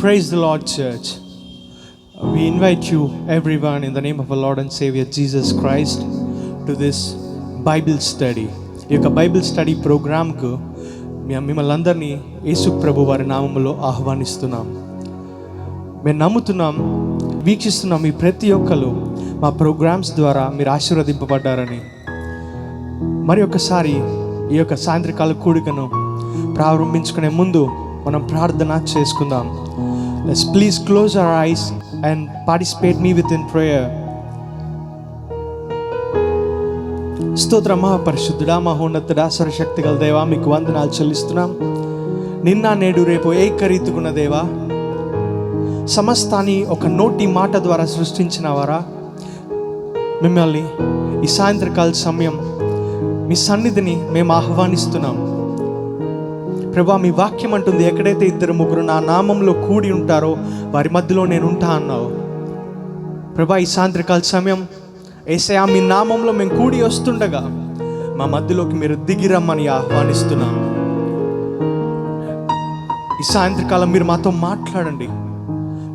Praise the Lord, church. We invite you, everyone, in the name of our Lord and Savior Jesus Christ, to this Bible study. ఈ యొక్క Bible study ప్రోగ్రామ్కు మిమ్మల్ని అందరినీ యేసు ప్రభు వారి నామములో ఆహ్వానిస్తున్నాం. మేము నమ్ముతున్నాం, వీక్షిస్తున్నాం ఈ ప్రతి ఒక్కరు మా ప్రోగ్రామ్స్ ద్వారా మీరు ఆశీర్వదింపబడ్డారని. మరి ఒక్కసారి ఈ యొక్క సాయంత్రకాల కూడికను ప్రారంభించుకునే ముందు మనం ప్రార్థన చేసుకుందాం. Let's please close our eyes and participate me within prayer. స్తోత్ర మహాపరిశుద్ధుడా, మహోన్నతుడా, సర్వశక్తి గల దేవా, మీకు వందనాలు చెల్లిస్తున్నాం. నిన్న నేడు రేపు ఏకరీతిగున్న దేవా, సమస్తాన్ని ఒక నోటి మాట ద్వారా సృష్టించిన వారా, మిమ్మల్ని ఈ సాయంత్రకాల సమయం మీ సన్నిధిని మేము ఆహ్వానిస్తున్నాం. ప్రభా, మీ వాక్యం అంటుంది, ఎక్కడైతే ఇద్దరు ముగ్గురు నా నామంలో కూడి ఉంటారో వారి మధ్యలో నేను ఉంటా అన్నావు. ప్రభా, ఈ సాయంత్రకాల సమయం యేసయ్యా, మీ నామంలో మేము కూడి వస్తుండగా మా మధ్యలోకి మీరు దిగిరమ్మని ఆహ్వానిస్తున్నాం. ఈ సాయంత్రకాలం మీరు మాతో మాట్లాడండి.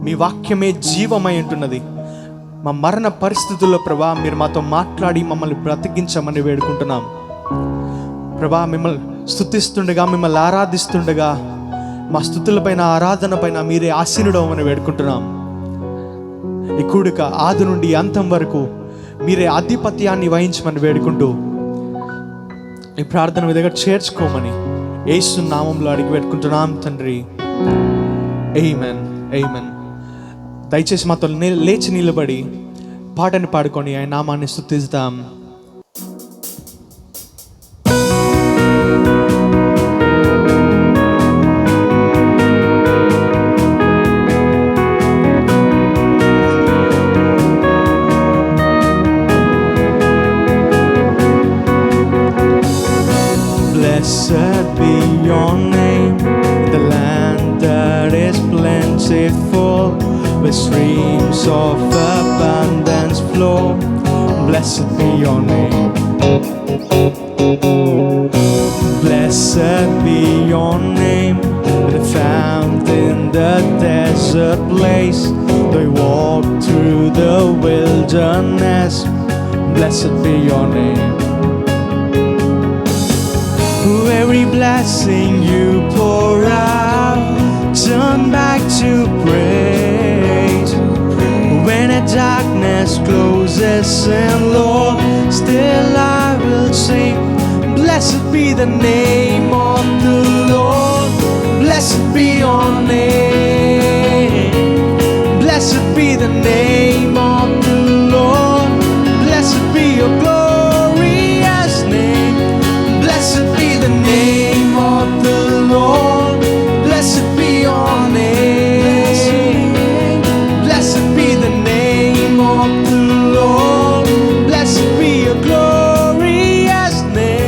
మీ వాక్యమే జీవమై ఉంటున్నది. మా మరణ పరిస్థితుల్లో ప్రభా మీరు మాతో మాట్లాడి మమ్మల్ని బ్రతికించమని వేడుకుంటున్నాం. ప్రభా, మిమ్మల్ని స్తుతిస్తుండగా, మిమ్మల్ని ఆరాధిస్తుండగా మా స్తుతుల పైన, ఆరాధన పైన మీరే ఆసీనుడవమని వేడుకుంటున్నాం. ఈ కూడిక ఆది నుండి అంతం వరకు మీరే ఆధిపత్యాన్ని వహించమని వేడుకుంటూ ఈ ప్రార్థన మీ దగ్గర చేర్చుకోమని యేసు నామంలో అడిగి పెట్టుకుంటున్నాం తండ్రి. ఆమేన్, ఆమేన్. దయచేసి మాతో లేచి నిలబడి పాటని పాడుకొని ఆయన నామాన్ని స్తుతిద్దాం. Blessed be your name, the land that is plentiful, where streams of abundance flow. Blessed be your name. Blessed be your name, found in the desert place. They walk through the wilderness. Blessed be your name. Every blessing you pour out, turn back to praise. When the darkness closes in, Lord, still I will sing. Blessed be the name of the Lord. Blessed be your name. Blessed be the name of the Lord. Blessed be your glorious name. Blessed be the name of the Lord. Blessed be your name. Blessed be the name of the Lord. Blessed be your glorious name.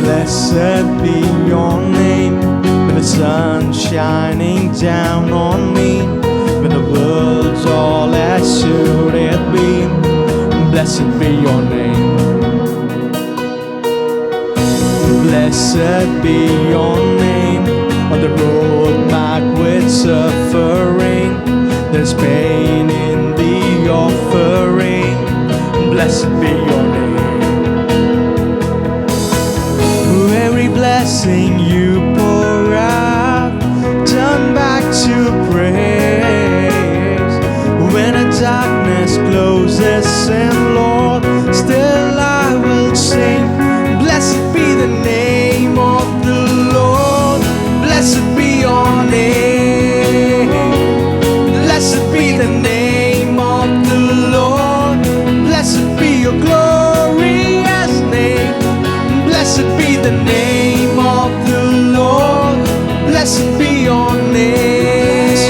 Blessed be your name, when the sun shining down on me, when the world's all as should it be. Blessed be your name. Blessed be your name, on the road marked with suffering, there's pain in the offering. Blessed be your name. Every blessing you pour out, turn back to praise. When the darkness closes in, Lord, still I will sing. Blessed be the name of the Lord. Blessed be your name. Blessed be the name of the Lord. Blessed be your glorious name. Blessed be the name of the Lord. Blessed be your name.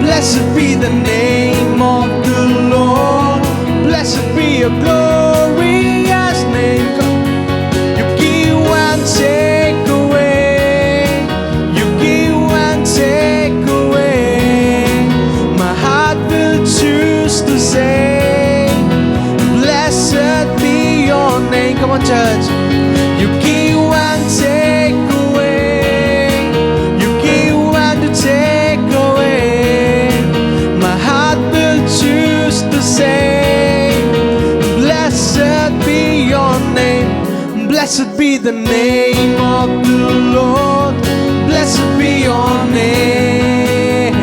Blessed be the name of the Lord. Blessed be your glorious name. You give and take away. Blessed be the name of the Lord. Blessed be your name.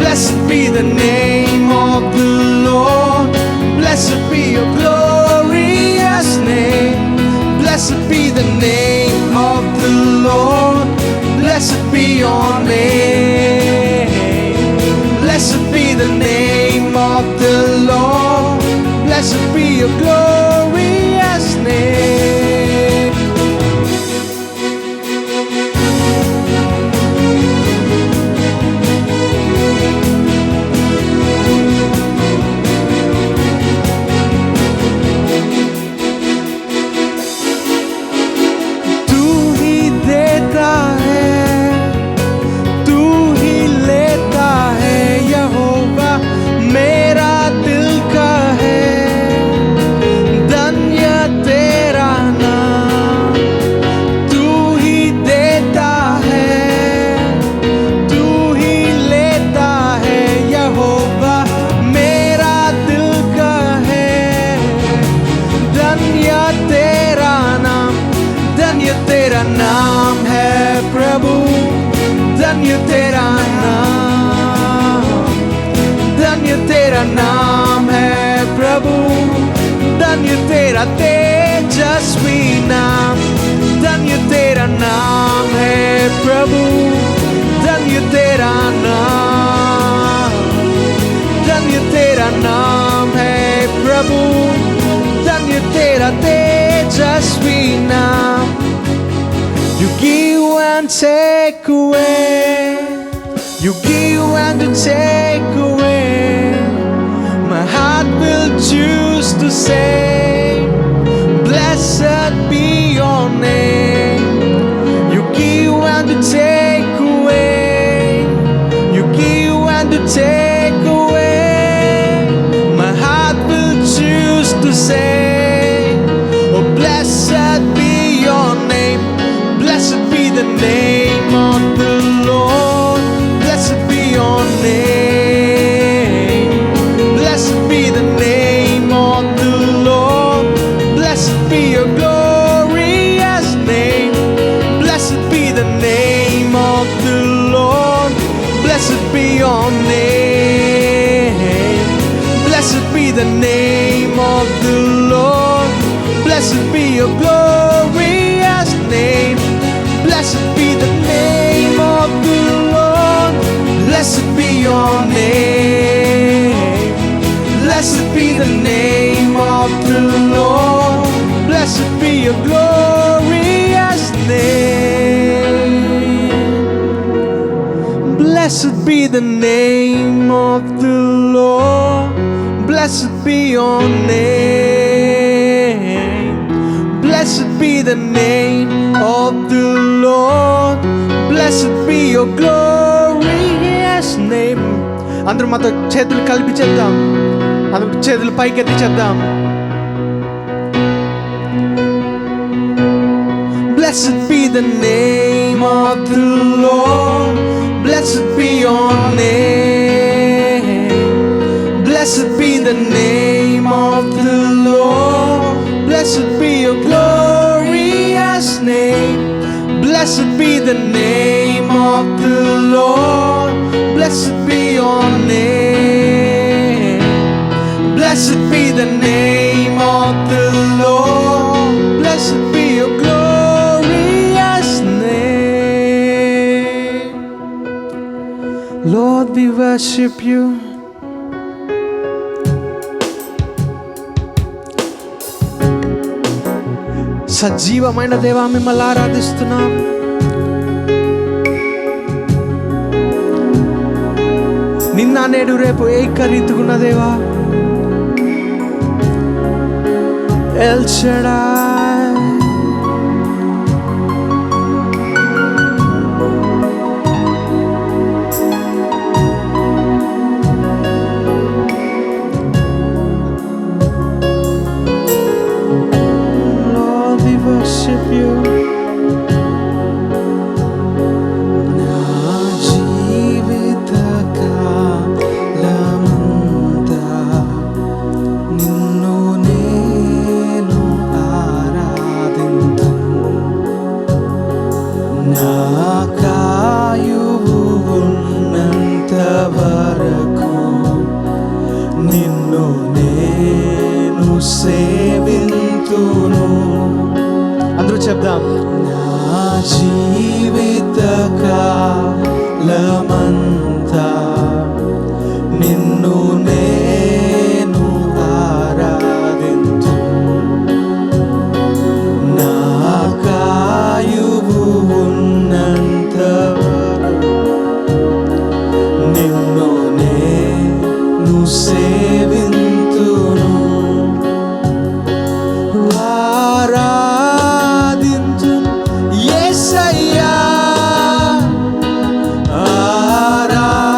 Blessed be the name of the Lord. Blessed be your glorious name. Blessed be the name of the Lord. Blessed be your name. Blessed be the name of the Lord. Blessed be your glorious name. तू ही देता है, तू ही लेता है, यहोवा मेरा दिल का है। धन्य तेरा नाम। तू ही देता है, तू ही लेता है, यहोवा मेरा दिल का है। धन्य तेरा नाम, धन्य तेरा नाम है प्रभु। धन्य तेरा नाम, धन्य तेरा नाम है प्रभु। धन्य तेरा तेजस्वी नाम। धन्य तेरा नाम है प्रभु। धन्य तेरा नाम, धन्य तेरा नाम है प्रभु। धन्य तेरा तेजस्वी नाम। You give and take away, you give and take away. My heart will choose to say, blessed be your name. You give and take away, you give and take away. My heart will choose to say, oh blessed be your name. Blessed be the name of the Lord. Blessed be your name. Blessed be the name of the Lord. Blessed be your glorious name. Blessed be the name of the Lord. Blessed be your name. Blessed be the name of the Lord. Blessed be your glorious name. Blessed be the name of the Lord. Blessed be your name. Blessed be the name of the Lord. Blessed be your glorious name. Blessed be the name of the Lord. Blessed be your name. Blessed be the name of the Lord. Blessed be your glorious name. అందరూ మాతో చేతులు కలిపి చేద్దాం. అందరూ చేతులు పైకెత్తి చేద్దాం. Blessed be the name of the Lord. Blessed be your name. Blessed be the name of the Lord. Blessed be your glorious name. Blessed be the name of the Lord. Blessed be your name. Blessed be the name of the Lord. Blessed be your glorious name. Lord, we worship you. సజీవమైన దేవా మిమ్మల్ని ఆరాధిస్తున్నాం. నిన్న నేడు రేపు ఏకరీతిగున్న దేవా. L Shaddai, worship you. నా జీవిత కాలమంతా నిన్ను నేను వరకు నిన్ను నేను సేవింతును. అందరూ చెప్దాం. నా జీవిత కాలమంతా నిన్ను నేను ఆరాధింతు. నా కాయువు ఉన్నంత నిన్ను నేను సేవింతును. ఆరాధింతు యేసయ్యా,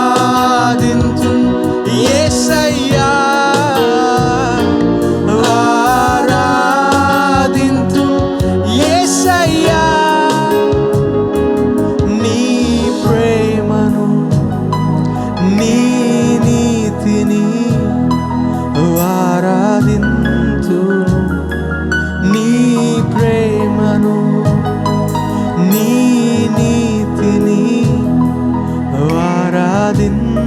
ఆరాధింతు యేసయ్యా, ఆరాధింతు యేసయ్యా. నీ ప్రేమను నీ నీతిని ఆరాధింతును. నీ ప్రేమను నీ నీతిని ఆరాధింతును.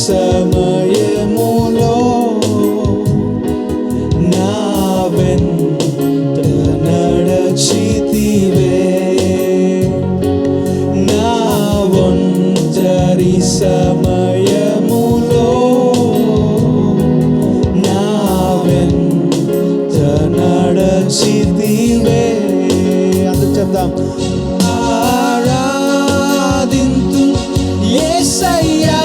సమయములో నా వెంట నడచితివే. నా ఒంటరి సమయములో నా వెంట నడచితివే. అందరూ చెప్దాం. ఆరాధింతు యేసయ్యా,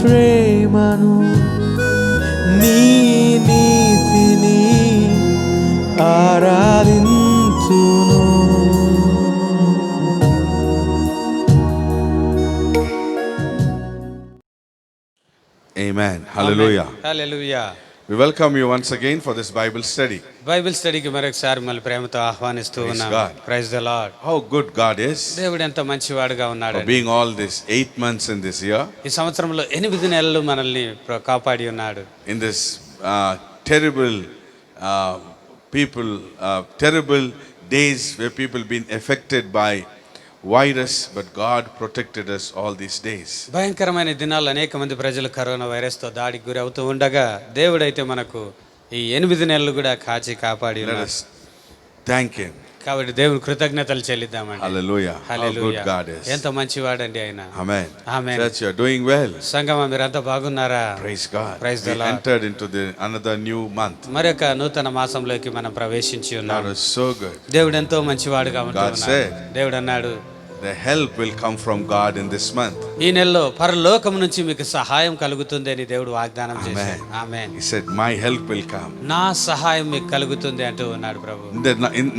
ప్రేమను నీ నీతిని ఆరాధించును. Amen. Hallelujah. Hallelujah. We welcome you once again for this Bible study. Bible స్టడీకి మరొకసారి మిమ్మల్ని ప్రేమతో ఆహ్వానిస్తూ Praise ఉన్నాం. God. Praise the lord. How good God is దేవుడు ఎంత మంచివాడుగా ఉన్నాడు. for being all this 8 months in this year, ఈ సంవత్సరంలో 8 నెలలు మనల్ని కాపాడి ఉన్నాడు. in this terrible terrible days where people been affected by virus, but God protected us all these days. భయంకరమైన దినాల్లో అనేక మంది ప్రజలు కరోనా వైరస్తో దాడికి గురి అవుతూ ఉండగా దేవుడైతే మనకు ఈ 8 నెలలు కూడా కాచి కాపాడి Let ఉన్నాడు. us thank Him. కాబట్టి దేవుని కృతజ్ఞతలు చెల్లిద్దామండి. Hallelujah. How good hallelujah. God is. ఎంత మంచివాడండి ఆయన. Amen. Amen. Church, you are doing well. సంగమా మీరంతా బాగున్నారా? Praise God. Praise the We Lord. entered into another new month. మరొక నూతన మాసంలోకి మనం ప్రవేశించి That ఉన్నాం. was so good. దేవుడు ఎంతో మంచివాడుగా God ఉంటున్నాడు. said, దేవుడు అన్నాడు, the help will come from God in this month. ఈ నెలలో పరలోకం నుంచి మీకు సహాయం కలుగుతుంది అని దేవుడు వాగ్దానం చేశాడు. Amen. Amen. He said, my help will come. నా సహాయం మీకు కలుగుతుంది అంటూ ఉన్నాడు ప్రభు.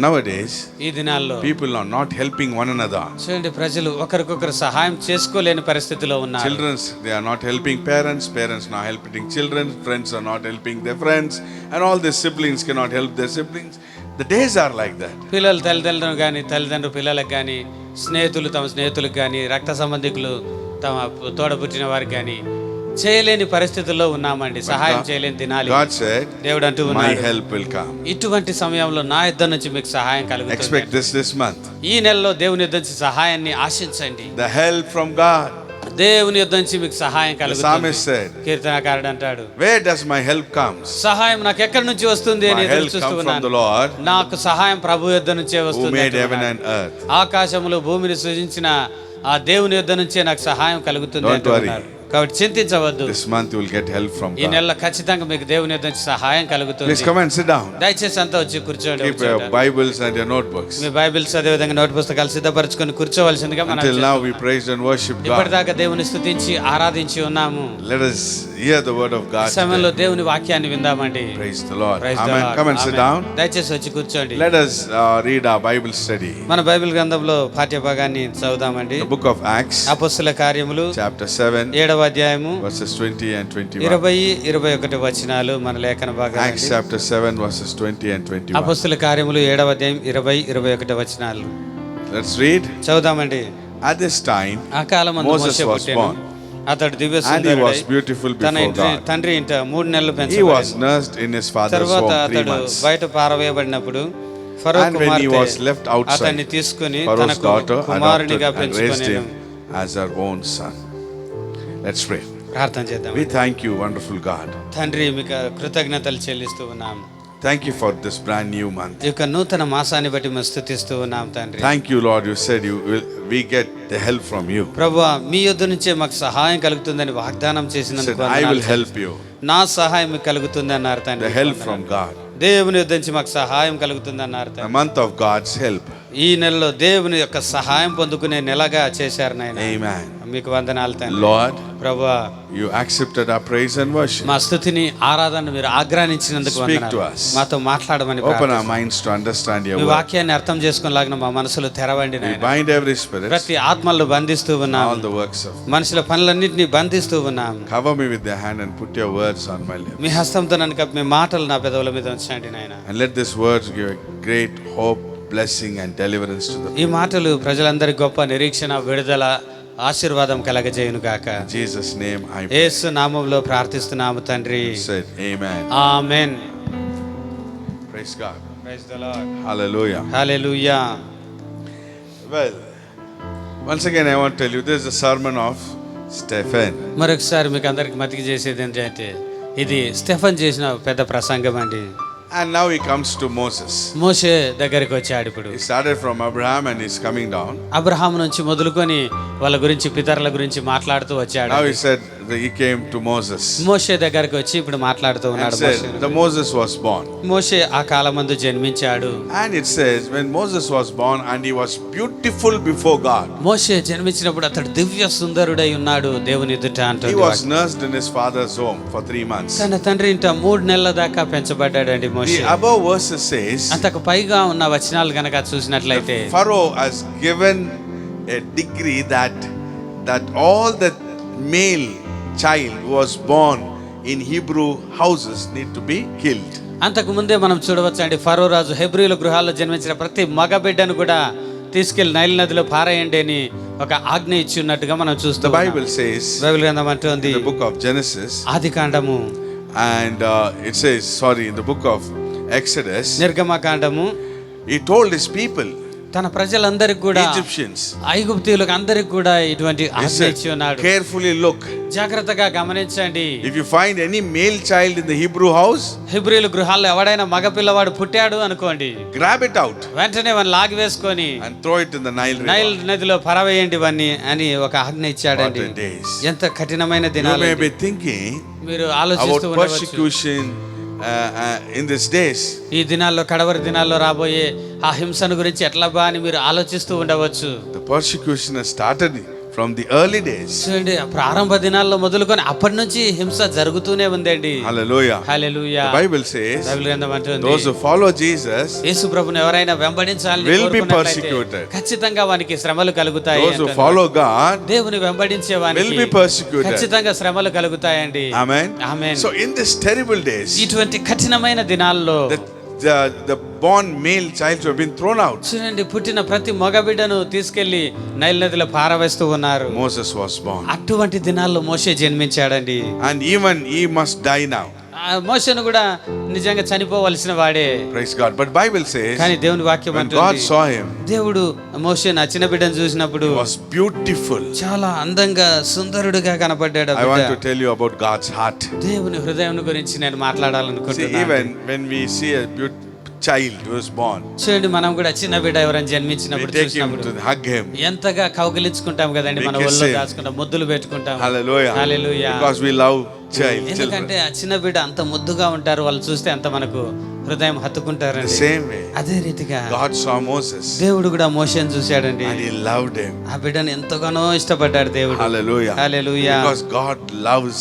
Nowadays, ఈ దినాల్లో people are not helping one another. చూడండి, ప్రజలు ఒకరికొకరు సహాయం చేసుకోలేని పరిస్థితిలో ఉన్నారు. Children, they are not helping parents. Parents not helping children. Friends are not helping their friends. And all their siblings cannot help their siblings. The days are like that. పిల్లలు తల్లిదండ్రులు కానీ, తల్లిదండ్రులు పిల్లలకు కానీ, స్నేహితులు తమ స్నేహితులకు కానీ, రక్త సంబంధికులు తమ తోడబుట్టిన వారికి కానీ చేయలేని పరిస్థితుల్లో ఉన్నామండి. సహాయం చేయలేని దినాలు. God said, దేవుడు అంటూ my ఉన్నాడు, help will come. ఇటువంటి సమయంలో నా యుద్ధ నుంచి మీకు సహాయం కలుగుతుంది. Expect this month. ఈ నెలలో దేవుని యుద్ధ నుంచి సహాయాన్ని ఆశించండి. The help from God. దేవుని యుద్ధ నుంచి మీకు సహాయం The కలుగుతుంది. psalmist said, కీర్తనకారుడు అంటాడు, where does my help comes? సహాయం నాకు ఎక్కడి నుంచి వస్తుంది అని My ఎదురు help చూస్తూ come from the ఉన్నాను. Lord, నాకు సహాయం ప్రభు యుద్ధ నుంచే who వస్తుంది made అంటూ heaven ఉన్నాడు. and earth. ఆకాశములు భూమిని సృజించిన ఆ దేవుని యుద్ధ నుంచే నాకు సహాయం కలుగుతుంది Don't అంటూ worry. ఉన్నాడు. కాబట్టి చింతించవద్దు. This month you will get help from ఈ God. నెలలో ఖచ్చితంగా మీకు దేవుని యుద్ధ నుంచి సహాయం కలుగుతుంది. Please come and sit down. దయచేసి అంతా వచ్చి కూర్చోండి. Keep your Bibles and your notebooks. Me Bibles అదే విధంగా నోట్ పుస్తకాలు సిద్ధపరచుకొని కూర్చోవలసిందిగా మనం Until now we praised and worshipped God. ఇప్పటిదాకా దేవుని స్తుతించి ఆరాధించి ఉన్నాము. Let us hear the word of ఈ God సమయంలో today. దేవుని వాక్యాన్ని విందామండి. Praise the Lord. Praise the Amen. Lord. Come and sit Amen. down. దయచేసి వచ్చి కూర్చోండి. Let us read our Bible study. మన బైబిల్ గ్రంథంలో పాఠ్యభాగాన్ని చదువుదామండి. The book of Acts, అపొస్తలుల కార్యములు chapter 7, 7వ అధ్యాయము verses 20 and 21. 20-21 వచనాలు మన లేఖన Acts భాగాలు. chapter 7, verses 20 and 21. అపొస్తలుల కార్యములు 7వ అధ్యాయం 20-21 వచనాలు Let's read. చదువుదామండి. At this time, ఆ కాలమందు Moses మోషే was పుట్టెను. born, అతడు దివ్య and he was సుందరుడై beautiful తన before God. తండ్రి ఇంట 3 నెలలు He was పెంచబడెను. nursed in his father's తర్వాత home 3 అతడు months. బయట పారవేయబడినప్పుడు ఫరో And when he was కుమార్తె left outside, అతన్ని తీసుకుని Pharaoh's తనకు daughter adopted కుమారునిగా and raised పెంచుకొనెను. him as her own son. Let's pray. ప్రార్థన చేద్దాం. We thank you, wonderful God. తండ్రి మీకు కృతజ్ఞతలు చెల్లిస్తూ ఉన్నాం. Thank you for this brand new month. ఈ యొక్క నూతన మాసాన్ని బట్టి మేము స్తుతిస్తూ ఉన్నాం తండ్రి. Thank you, Lord. You said we get the help from you. ప్రభువా, మీ యొద్ద నుంచే మాకు సహాయం కలుగుతుందని వాగ్దానం You said, చేసినందుకు I వందనాలు. will help you. నా సహాయం మీకు కలుగుతుంది అన్నారు The తండ్రి. help from God. దేవుని యొద్ద నుంచి మాకు సహాయం కలుగుతుంది అన్నారు A తండ్రి. month of God's help. ఈ నెలలో దేవుని యొక్క సహాయం పొందుకునే నెలగా చేశారు నాయన. Amen. మీకు వందనాలు తండ్రి. Lord, ప్రభువా, you accepted our praise and worship. మా స్తుతిని ఆరాధన మీరు ఆగ్రహించినందుకు Speak వందనాలు. to us. మాతో మాట్లాడమని Open our ప్రార్థిస్తున్నాం. minds to understand your me word. వాక్యాన్ని అర్థం చేసుకునేలాగిన మా మనసులు తెరవండి We నాయన. bind every spirit, ప్రతి ఆత్మలను బంధిస్తూ ఉన్నాం. all the works of. మనుషుల పనులన్నింటినీ బంధిస్తూ ఉన్నాం. Cover me with your hand and put your words on my lips. మీ హస్తంతో నన్ను కప్పి మీ మాటలు నా పెదవుల మీద ఉంచండి నాయన. And let these words give a great hope, blessing and deliverance to the ఈ మాటలు ప్రజలందరికీ గొప్ప నిరీక్షణ, విడుదల, ఆశీర్వాదం కలగజేయును గాక. In Jesus' name I pray. యేసు నామములో ప్రార్థిస్తున్నాము తండ్రి. Said amen. Amen. Praise God. Praise the lord. Hallelujah. Hallelujah. Well, once again I want to tell you this is a sermon of Stephen. మరొకసారి మీకు అందరికి మతికి చేసేది ఏంటంటే ఇది స్టెఫన్ చేసిన పెద్ద ప్రసంగం అండి. And now he comes to Moses. మోషే దగ్గరికి వచ్చాడు. ఇప్పుడు He started from Abraham and he's coming down. Abraham నుంచి మొదలుకొని వాళ్ళ గురించి, పితరుల గురించి మాట్లాడుతూ వచ్చాడు. Now he said he came to Moses మోషే దగ్గరికి వచ్చి ఇప్పుడు మాట్లాడుతూ and ఉన్నాడు. said, the Moses was born. మోషే ఆ కాలమందు జన్మించాడు. And it says, when Moses was born and he was beautiful before God, మోషే జన్మించినప్పుడు అతడు దివ్య సుందరుడై ఉన్నాడు దేవుని ఎదుట he అంటుంది. was nursed in his father's home for 3 months. తన తండ్రి ఇంట 3 నెలల దాకా పెంచబడ్డాడండి The Moshe. above verses says, అంతకు పైగా ఉన్న వచనాలు గనక చూసినట్లయితే Pharaoh has given a decree that all the male child who was born in Hebrew houses need to be killed. అంతకు ముందే మనం చూడవచ్చు అండి, ఫరో రాజు హెబ్రీయుల గృహాల్లో జన్మించిన ప్రతి మగ బిడ్డను కూడా తీసుకెళ్లి నైల్ నదిలో పారేయండి అని ఒక ఆజ్ఞ ఇచ్చి ఉన్నట్టుగా మనం The చూస్తాం. Bible says బైబిల్ గ్రంథం అంటుంది in the book of Genesis ఆది కాండము and it says, in the book of Exodus, నిర్గమకాండము, he told his people, తన ప్రజలందరికి కూడా Egyptians, ఐగుప్తీయులకు అందరికి కూడా ఇటువంటి he ఆజ్ఞ said, ఇచ్చి ఉన్నాడు. carefully look. జాగ్రత్తగా గమనించండి. If you find any male child in the Hebrew house, హెబ్రీయుల గృహాల్లో ఎవడైనా మగ పిల్లవాడు పుట్టాడు అనుకోండి, grab it out వెంటనే వాడిని లాగి వేసుకొని and throw it in the Nile Nile river. నదిలో పరవేయండి ఇవన్నీ అని ఒక ఆజ్ఞ ఇచ్చాడండి. What a days. ఎంత కఠినమైన You దినాలు. may be thinking మీరు about ఆలోచిస్తూ ఉండవచ్చు, persecution in these days. ఈ దినాల్లో కడవరి దినాల్లో రాబోయే ఆ హింసను గురించి ఎట్లా బా అని మీరు ఆలోచిస్తూ ఉండవచ్చు. The persecution has started from the early days. చూడండి, ప్రారంభ దినాల్లో మొదలుకొని అప్పటి నుంచి హింస జరుగుతూనే ఉందండి. Hallelujah. Hallelujah. The Bible says, Bible గ్రంథం అంటుంది, those who follow Jesus యేసు ప్రభువును ఎవరైనా వెంబడించాలని will be కోరుకున్నట్లయితే persecuted. ఖచ్చితంగా వానికి శ్రమలు కలుగుతాయి. Those who అంటుంది. follow God దేవుని వెంబడించే వానికి will be persecuted. ఖచ్చితంగా శ్రమలు కలుగుతాయండి. Amen. Amen. So in these terrible days, ఇటువంటి కఠినమైన దినాల్లో the born male child who have been thrown out. చూడండి, పుట్టిన ప్రతి మగ బిడ్డను తీసుకెళ్లి నైల్ నదిలో పారవేస్తూ ఉన్నారు. Moses was born. అటువంటి దినాల్లో మోషే జన్మించాడండి. And even he must die now. ఆ మోషేను కూడా నిజంగా చనిపోవలసిన వాడే. Praise God. But Bible says, కానీ దేవుని వాక్యం when God అంటుంది, saw him, దేవుడు మోషేను ఆ చిన్న బిడ్డను చూసినప్పుడు he was beautiful. చాలా అందంగా సుందరుడుగా కనపడ్డాడు. ఆ I want బిడ్డ. to tell you about God's heart. దేవుని హృదయం గురించి నేను See, మాట్లాడాలనుకుంటున్నాను. even when we see a beautiful child who is born, చూడండి, మనం కూడా చిన్న బిడ్డ ఎవరైనా we జన్మించినప్పుడు take him చూసినప్పుడు to hug him. ఎంతగా కౌగిలించుకుంటాం కదండి, మన We kiss ఒళ్ళో him. దాచుకుంటాం, ముద్దులు పెట్టుకుంటాం. Hallelujah. Hallelujah. Because we love children. ఎందుకంటే ఆ చిన్న బిడ్డ అంత ముద్దుగా ఉంటారు, వాళ్ళు చూస్తే అంత మనకు హృదయం The హత్తుకుంటారండి. same way, అదే రీతిగా God saw Moses దేవుడు కూడా మోషేను చూశాడండి. and he loved him. ఆ బిడ్డను ఎంతగానో ఇష్టపడ్డాడు దేవుడు. Hallelujah. Hallelujah. Because God loves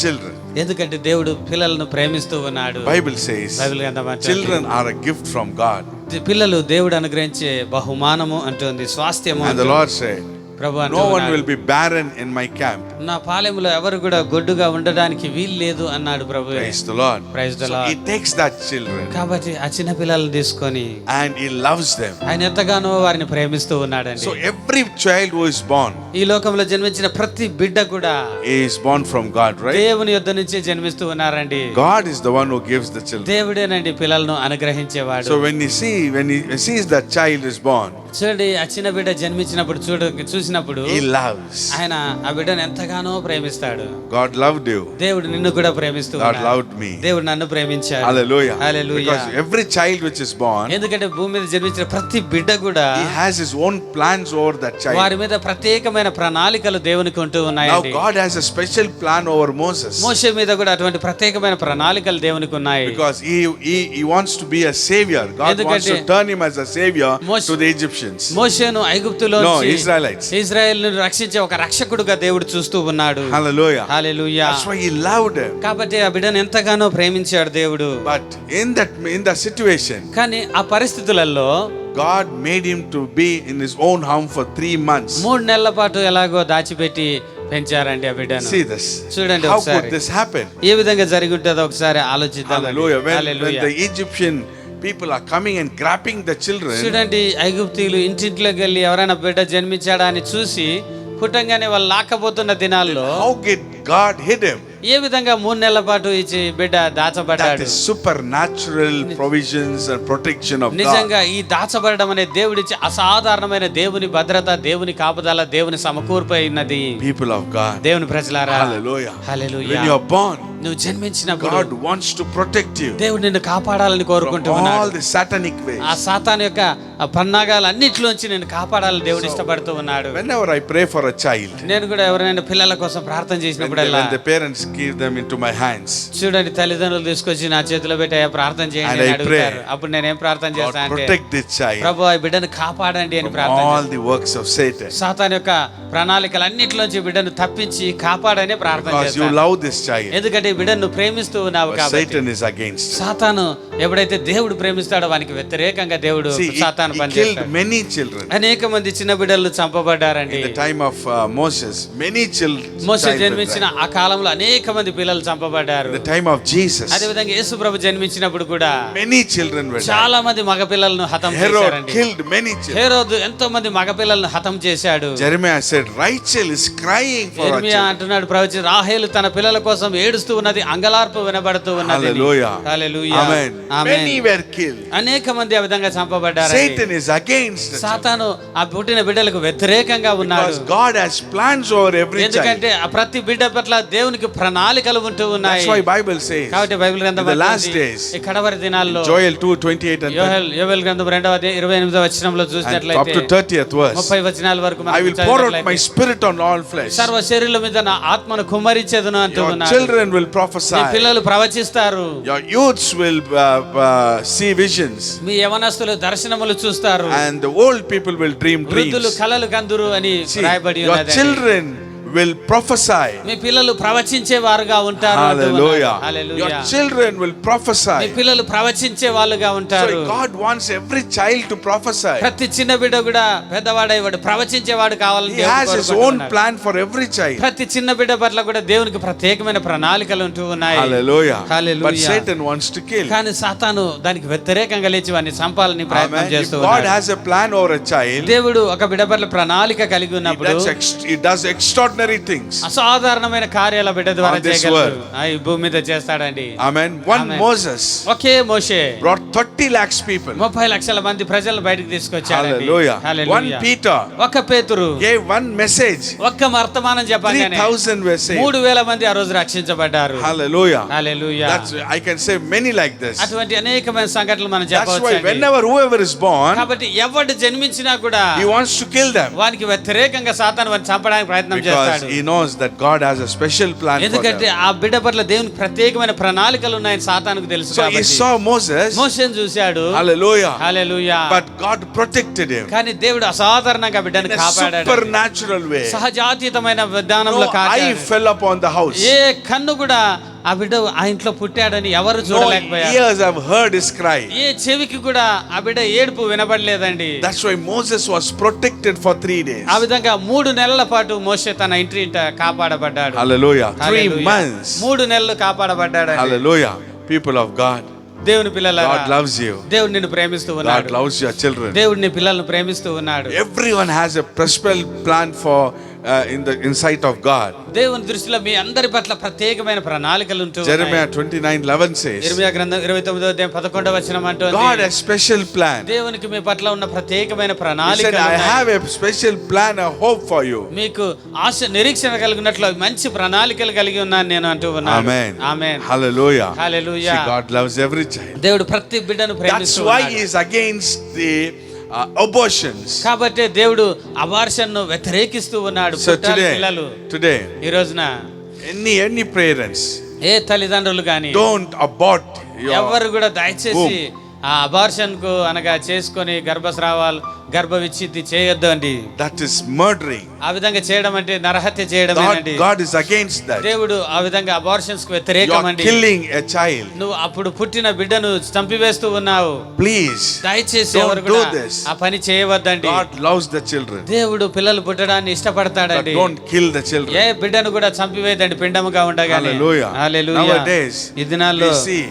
children. ఎందుకంటే దేవుడు పిల్లలను ప్రేమిస్తూ ఉన్నాడు. Bible says, బైబిల్ గ్రంథం అంటుంది, children are a gift from God. పిల్లలు దేవుడు అనుగ్రహించే బహుమానము అంటుంది, స్వాస్థ్యము And the అంటుంది. Lord said, ప్రభు అంటూ no one ఉన్నాడు, will be barren in my camp. నా పాలెంలో ఎవరు కూడా గొడ్డుగా ఉండడానికి వీలు లేదు అన్నాడు ప్రభు. Praise the Lord. Praise the So Lord. he takes that children కాబట్టి ఆ చిన్న పిల్లల్ని తీసుకొని and he loves them. ఆయన ఎంతగానో వారిని ప్రేమిస్తూ ఉన్నాడండి. So every child who is born ఈ లోకంలో జన్మించిన ప్రతి బిడ్డ కూడా is born from God, right? దేవుని యొద్ద నుంచే జన్మిస్తూ ఉన్నారండి. God is the one who gives the children. దేవుడేనండి పిల్లలను అనుగ్రహించేవాడు. So when he sees that child is born, చూడండి, ఆ చిన్న బిడ్డ జన్మించినప్పుడు చూసినప్పుడు he loves. ఆయన ఆ బిడ్డను ఎంతగానో ప్రేమిస్తాడు. God loved you. దేవుడు నిన్ను కూడా ప్రేమిస్తూ God ఉన్నాడు. loved me. దేవుడు నన్ను ప్రేమించాడు. Hallelujah. Hallelujah. Because every child which is born, ఎందుకంటే భూమి మీద జన్మించిన ప్రతి బిడ్డ కూడా he has his own plans over that child. వారి మీద ప్రత్యేకమైన ప్రణాళికలు దేవునికి ఉంటూ Now ఉన్నాయండి. God has a special plan over Moses. మోషే మీద కూడా అటువంటి ప్రత్యేకమైన ప్రణాళికలు దేవునికి ఉన్నాయి. Because he wants to be a savior. God wants to turn him as a savior to the Egyptians. మోషేను ఐగుప్తులో No, Israelites. ఇశ్రాయేలును రక్షించే ఒక రక్షకుడుగా దేవుడు చూస్తూ ఉన్నాడు. Hallelujah. Hallelujah. That's why he loved him. కాబట్టి ఆ బిడ్డను ఎంతగానో ప్రేమించాడు దేవుడు. But in that situation, కానీ ఆ పరిస్థితులలో God made him to be in his own home for 3 months. 3 నెలల పాటు ఎలాగో దాచిపెట్టి పెంచారండి ఆ బిడ్డను. See this. చూడండి How ఒకసారి. could this happen? ఏ విధంగా జరిగి ఉంటుందో ఒకసారి ఆలోచిద్దాం. Hallelujah. When the Egyptian people are coming and grabbing the children, చూడండి, ఐగుప్తీయులు ఇంటింట్లోకి వెళ్ళి ఎవరైనా బిడ్డ జన్మించాడా అని చూసి పుట్టంగానే వాళ్ళు లాక్కపోతున్న దినాల్లో how did God hid him? ఏ విధంగా 3 నెలల పాటు ఇచ్చి బిడ్డ That దాచబడ్డాడు. is supernatural provisions and protection of God. నిజంగా ఈ దాచబడడం అనే దేవుడిచ్చి అసాధారణమైన దేవుని భద్రత, దేవుని కాపుదల, దేవుని సమకూర్పైనది. People of God. దేవుని ప్రజలారా, Hallelujah. Hallelujah. When you are born, నువ్వు జన్మించినప్పుడు God wants to protect you దేవుడు నిన్ను కాపాడాలని from కోరుకుంటూ all ఉన్నాడు. the satanic ఆ ways. సాతాను యొక్క ఆ పన్నాగాలు అన్నిట్లోంచి నేను కాపాడాలని దేవుడు ఇష్టపడుతూ ఉన్నాడు. Whenever I pray for a child, నేను కూడా ఎవరైనా పిల్లల కోసం ప్రార్థన చేసినప్పుడల్లా when the parents give them into my hands, చూడండి తల్లిదండ్రులు తీసుకొచ్చి నా చేతిలో పెట్టి "అయ్యా, ప్రార్థన చేయండి" అని అడుగుతారు. అప్పుడు నేనేం ప్రార్థన God చేస్తాను అంటే, protect this child ప్రభు ఈ బిడ్డను కాపాడండి అని from ప్రార్థన all చేస్తాను. the works of Satan, సాతాను యొక్క ప్రణాళికలు అన్నిటిలోంచి బిడ్డను తప్పించి కాపాడని ప్రార్థన because you చేస్తాను. love this child, ఎందుకంటే ఈ బిడ్డను ప్రేమిస్తూ ఉన్నావు but కాబట్టి. Satan is against it. సాతాను ఎప్పుడైతే దేవుడు ప్రేమిస్తాడో వానికి వ్యతిరేకంగా దేవుడు See, సాతాను he killed పనిచేస్తాడు. many children. అనేక మంది చిన్న బిడ్డలు చంపబడ్డారండి. In the time of Moses, many children. మోసే జన్మించిన ఆ కాలంలో అనేక మంది పిల్లలు చంపబడ్డారు. In the time of Jesus, అదే విధంగా యేసు ప్రభు జన్మించినప్పుడు కూడా many children were died. చాలా మంది మగ పిల్లలను హతం Herod చేశారండి. killed many children. హేరోదు ఎంతో మంది మగ పిల్లలను హతం చేశాడు. Jeremiah said, Rachel is crying for her యెర్మియా children. అంటున్నాడు, ప్రవచి రాహేలు తన పిల్లల కోసం ఏడుస్తూ ఉన్నది, అంగలార్పు వినబడుతూ ఉన్నది. Hallelujah. Hallelujah. Amen. Amen. Many were killed. అనేక మంది ఆ విధంగా చంపబడ్డారు. Satan is against the children. సాతాను ఆ పుట్టిన బిడ్డలకు వ్యతిరేకంగా ఉన్నాడు. Because God has plans over every child. ఎందుకంటే ఆ ప్రతి బిడ్డ పట్ల దేవునికి ప్రణాళికలు ఉంటూ ఉన్నాయి. That's why Bible says, కాబట్టి బైబిల్ గ్రంథం in the last days, ఈ కడవరి దినాల్లో Joel 2:28 and యోవేలు గ్రంథం 2వ అధ్యాయం 28వ వచనంలో up చూసినట్లయితే to 30th verse, 30 వచనాల వరకు మనం I will pour out my చదివినట్లయితే, spirit on all flesh. సర్వ శరీరుల మీద నా ఆత్మను కుమ్మరించెదను అంటూ Your ఉన్నాడు. children will me prophesy. పిల్లలు ప్రవచిస్తారు. Your youths will see visions. మీ యవనస్తులు దర్శనములు చూస్తారు. And the old people will dream వృద్ధులు dreams. కలలు కందురు అని See, రాయబడి your ఉన్నది. children will prophesy. మీ పిల్లలు ప్రవచించే వారుగా ఉంటారు అంటూ ఉన్నారు. Hallelujah. Hallelujah. Your children will me prophesy. పిల్లలు ప్రవచించే వాళ్ళుగా ఉంటారు. So God wants every child to prophesy. ప్రతి చిన్న బిడ్డ కూడా పెద్దవాడైవాడు ప్రవచించేవాడు కావాలని He దేవుడు has His own కోరుకుంటున్నాడు. plan for every child. ప్రతి చిన్న బిడ్డ పట్ల కూడా దేవునికి ప్రత్యేకమైన ప్రణాళికలు ఉంటూ ఉన్నాయి. Hallelujah. Hallelujah. But Satan wants to kill. కానీ సాతాను దానికి వ్యతిరేకంగా లేచి వారిని చంపాలని ప్రయత్నం Amen. If చేస్తూ God ఉన్నాడు. has a plan over a child, దేవుడు ఒక బిడ్డ పట్ల ప్రణాళిక కలిగి He ఉన్నప్పుడు does extraordinary things. అసాధారణమైన కార్యాల బిడ్డ ద్వారా On this చేయగలడు. ఈ భూమి మీద చేస్తాడండి. Amen. One Amen. Moses ఒకే మోషే brought 30 lakhs people. 30 లక్షల మంది ప్రజలను బయటికి తీసుకొచ్చాడండి. Hallelujah. హల్లెలూయా. One Peter ఒక్క పేతురు gave one message. ఒక్క వర్తమానం చెప్పగానే 3,000 were saved. 3,000 మంది ఆ రోజు రక్షించబడ్డారు. Hallelujah. Hallelujah. That's, I can say many like this. అటువంటి అనేకమైన సంఘటనలు మనం That's why చెప్పవచ్చు. whenever whoever is born, కాబట్టి ఎవడు జన్మించినా కూడా he wants to kill them. వానికి వ్యతిరేకంగా సాతాను వారిని చంపడానికి ప్రయత్నం Because చేస్తాడు. he knows that God has a special plan for ఎందుకంటే them. ఆ బిడ్డ పట్ల దేవునికి ప్రత్యేకమైన ప్రణాళికలు ఉన్నాయని సాతానుకు తెలుసు So he కాబట్టి. saw Moses. మోషేను చూశాడు. Hallelujah. Hallelujah. But God protected him కానీ దేవుడు అసాధారణంగా బిడ్డను in a కాపాడాడు. supernatural way. సహజాతీతమైన విధానంలో No eye కాపాడాడు. fell upon the house. ఏ కన్ను కూడా ఆ బిడ్డ ఆ ఇంట్లో పుట్టాడని ఎవరు No చూడలేకపోయారు. ears have heard his cry. ఏ చెవికి కూడా ఆ బిడ్డ ఏడుపు వినబడలేదండి. That's why Moses was protected for 3 days. ఆ విధంగా 3 నెలల పాటు మోషే తన ఇంటి కాపాడబడ్డాడు. Hallelujah. 3 హల్లెలూయా. months. 3 నెలలు కాపాడబడ్డాడు. Hallelujah. People of God, దేవుని పిల్లలారా, God loves you. దేవుడు నిన్ను ప్రేమిస్తూ God ఉన్నాడు. loves your children. దేవుడు నీ పిల్లలను ప్రేమిస్తూ ఉన్నాడు. Everyone has a special plan for in the insight of God. దేవుని దృష్టిలో మీ అందరి పట్ల ప్రత్యేకమైన ప్రణాళికలు ఉంటూ ఉన్నాయి. Jeremiah 29:11 says, ఇర్మియా గ్రంథం 29వ అధ్యాయం 11వ వచనం అంటోంది, God has special plan. దేవునికి మీ పట్ల ఉన్న ప్రత్యేకమైన He ప్రణాళికలు said, I ఉన్నాయి. have a special plan, a hope for you. మీకు ఆశ నిరీక్షణ కలిగినట్లు మంచి ప్రణాళికలు కలిగి ఉన్నాను నేను అంటూ ఉన్నాను. Amen. ఆమేన్. Hallelujah. Hallelujah. See, God loves every child. దేవుడు ప్రతి బిడ్డను That's ప్రేమిస్తూ why ఉన్నాడు. He is against the abortions. కాబట్టి దేవుడు అబార్షన్ ను వ్యతిరేకిస్తూ ఉన్నాడు. So పుట్టాలి పిల్లలు. today, ఈ రోజున any parents, ఏ తల్లిదండ్రులు గాని don't abort your ఎవరు కూడా దయచేసి ఆ అబార్షన్ కు అనగా చేసుకొని గర్భస్రావాలు గర్భ విచ్ఛిత్తి చేయొద్దు అండి. that is murdering. ఆ విధంగా చేయడం అంటే నరహత్య చేయడమేనండి. God is against that. దేవుడు ఆ విధంగా అబార్షన్స్ కు You వ్యతిరేకం are అండి. killing a child. నువ్వు అప్పుడు పుట్టిన బిడ్డను చంపివేస్తూ ఉన్నావు. Please దయచేసి don't ఎవరు do కూడా this. ఆ పని చేయవద్దండి. God loves the children, దేవుడు పిల్లలు పుట్టడాన్ని but ఇష్టపడతాడండి. don't kill the children. ఏ బిడ్డను కూడా చంపివేయదండి పిండముగా ఉండగానే. Hallelujah. హల్లెలూయా. Nowadays, ఈ దినాల్లో we see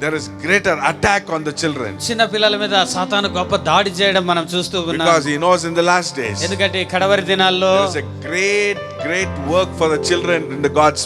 there is greater attack on the children చిన్న పిల్లల మీద సాతాను గొప్ప దాడి చేయడం మనం చూస్తూ ఉన్నాం. because he knows in the last days ఎందుకంటే ఈ కడవరి దినాల్లో there is a great work for the children in the God's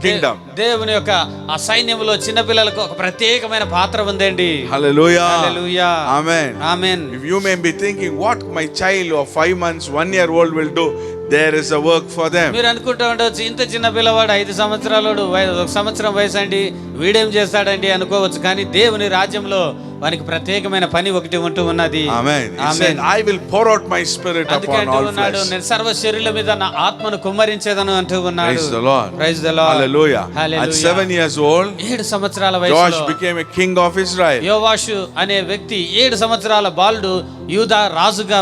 kingdom. దేవుని యొక్క ఆ సైన్యంలో చిన్న పిల్లలకు ఒక ప్రత్యేకమైన పాత్ర ఉందండి. Hallelujah. Hallelujah. Amen. Amen. If you may be thinking what my child of 5 months 1 year old will do, there is a work for them. మీరు అనుకుంటూ ఉండవచ్చు ఇంత చిన్న పిల్లవాడు 5 సంవత్సరాలు 1 సంవత్సరం వయసు అండి వీడేం చేస్తాడండి అనుకోవచ్చు. కానీ దేవుని రాజ్యంలో వానికి ప్రత్యేకమైన పని ఒకటి ఉంటూ ఉన్నది. Amen. He amen. said, I will pour out my spirit అందుకే upon అంటూ all ఉన్నాడు, flesh. నేను సర్వ శరీరుల మీద నా ఆత్మను కుమ్మరించేదను అంటూ ఉన్నాడు. Praise the Lord. Praise the Lord. Hallelujah. At Hallelujah. 7 years old, 7 సంవత్సరాల Joash వయసులో became a king of Israel. యోవాషు అనే వ్యక్తి 7 సంవత్సరాల బాలుడు యూదా రాజుగా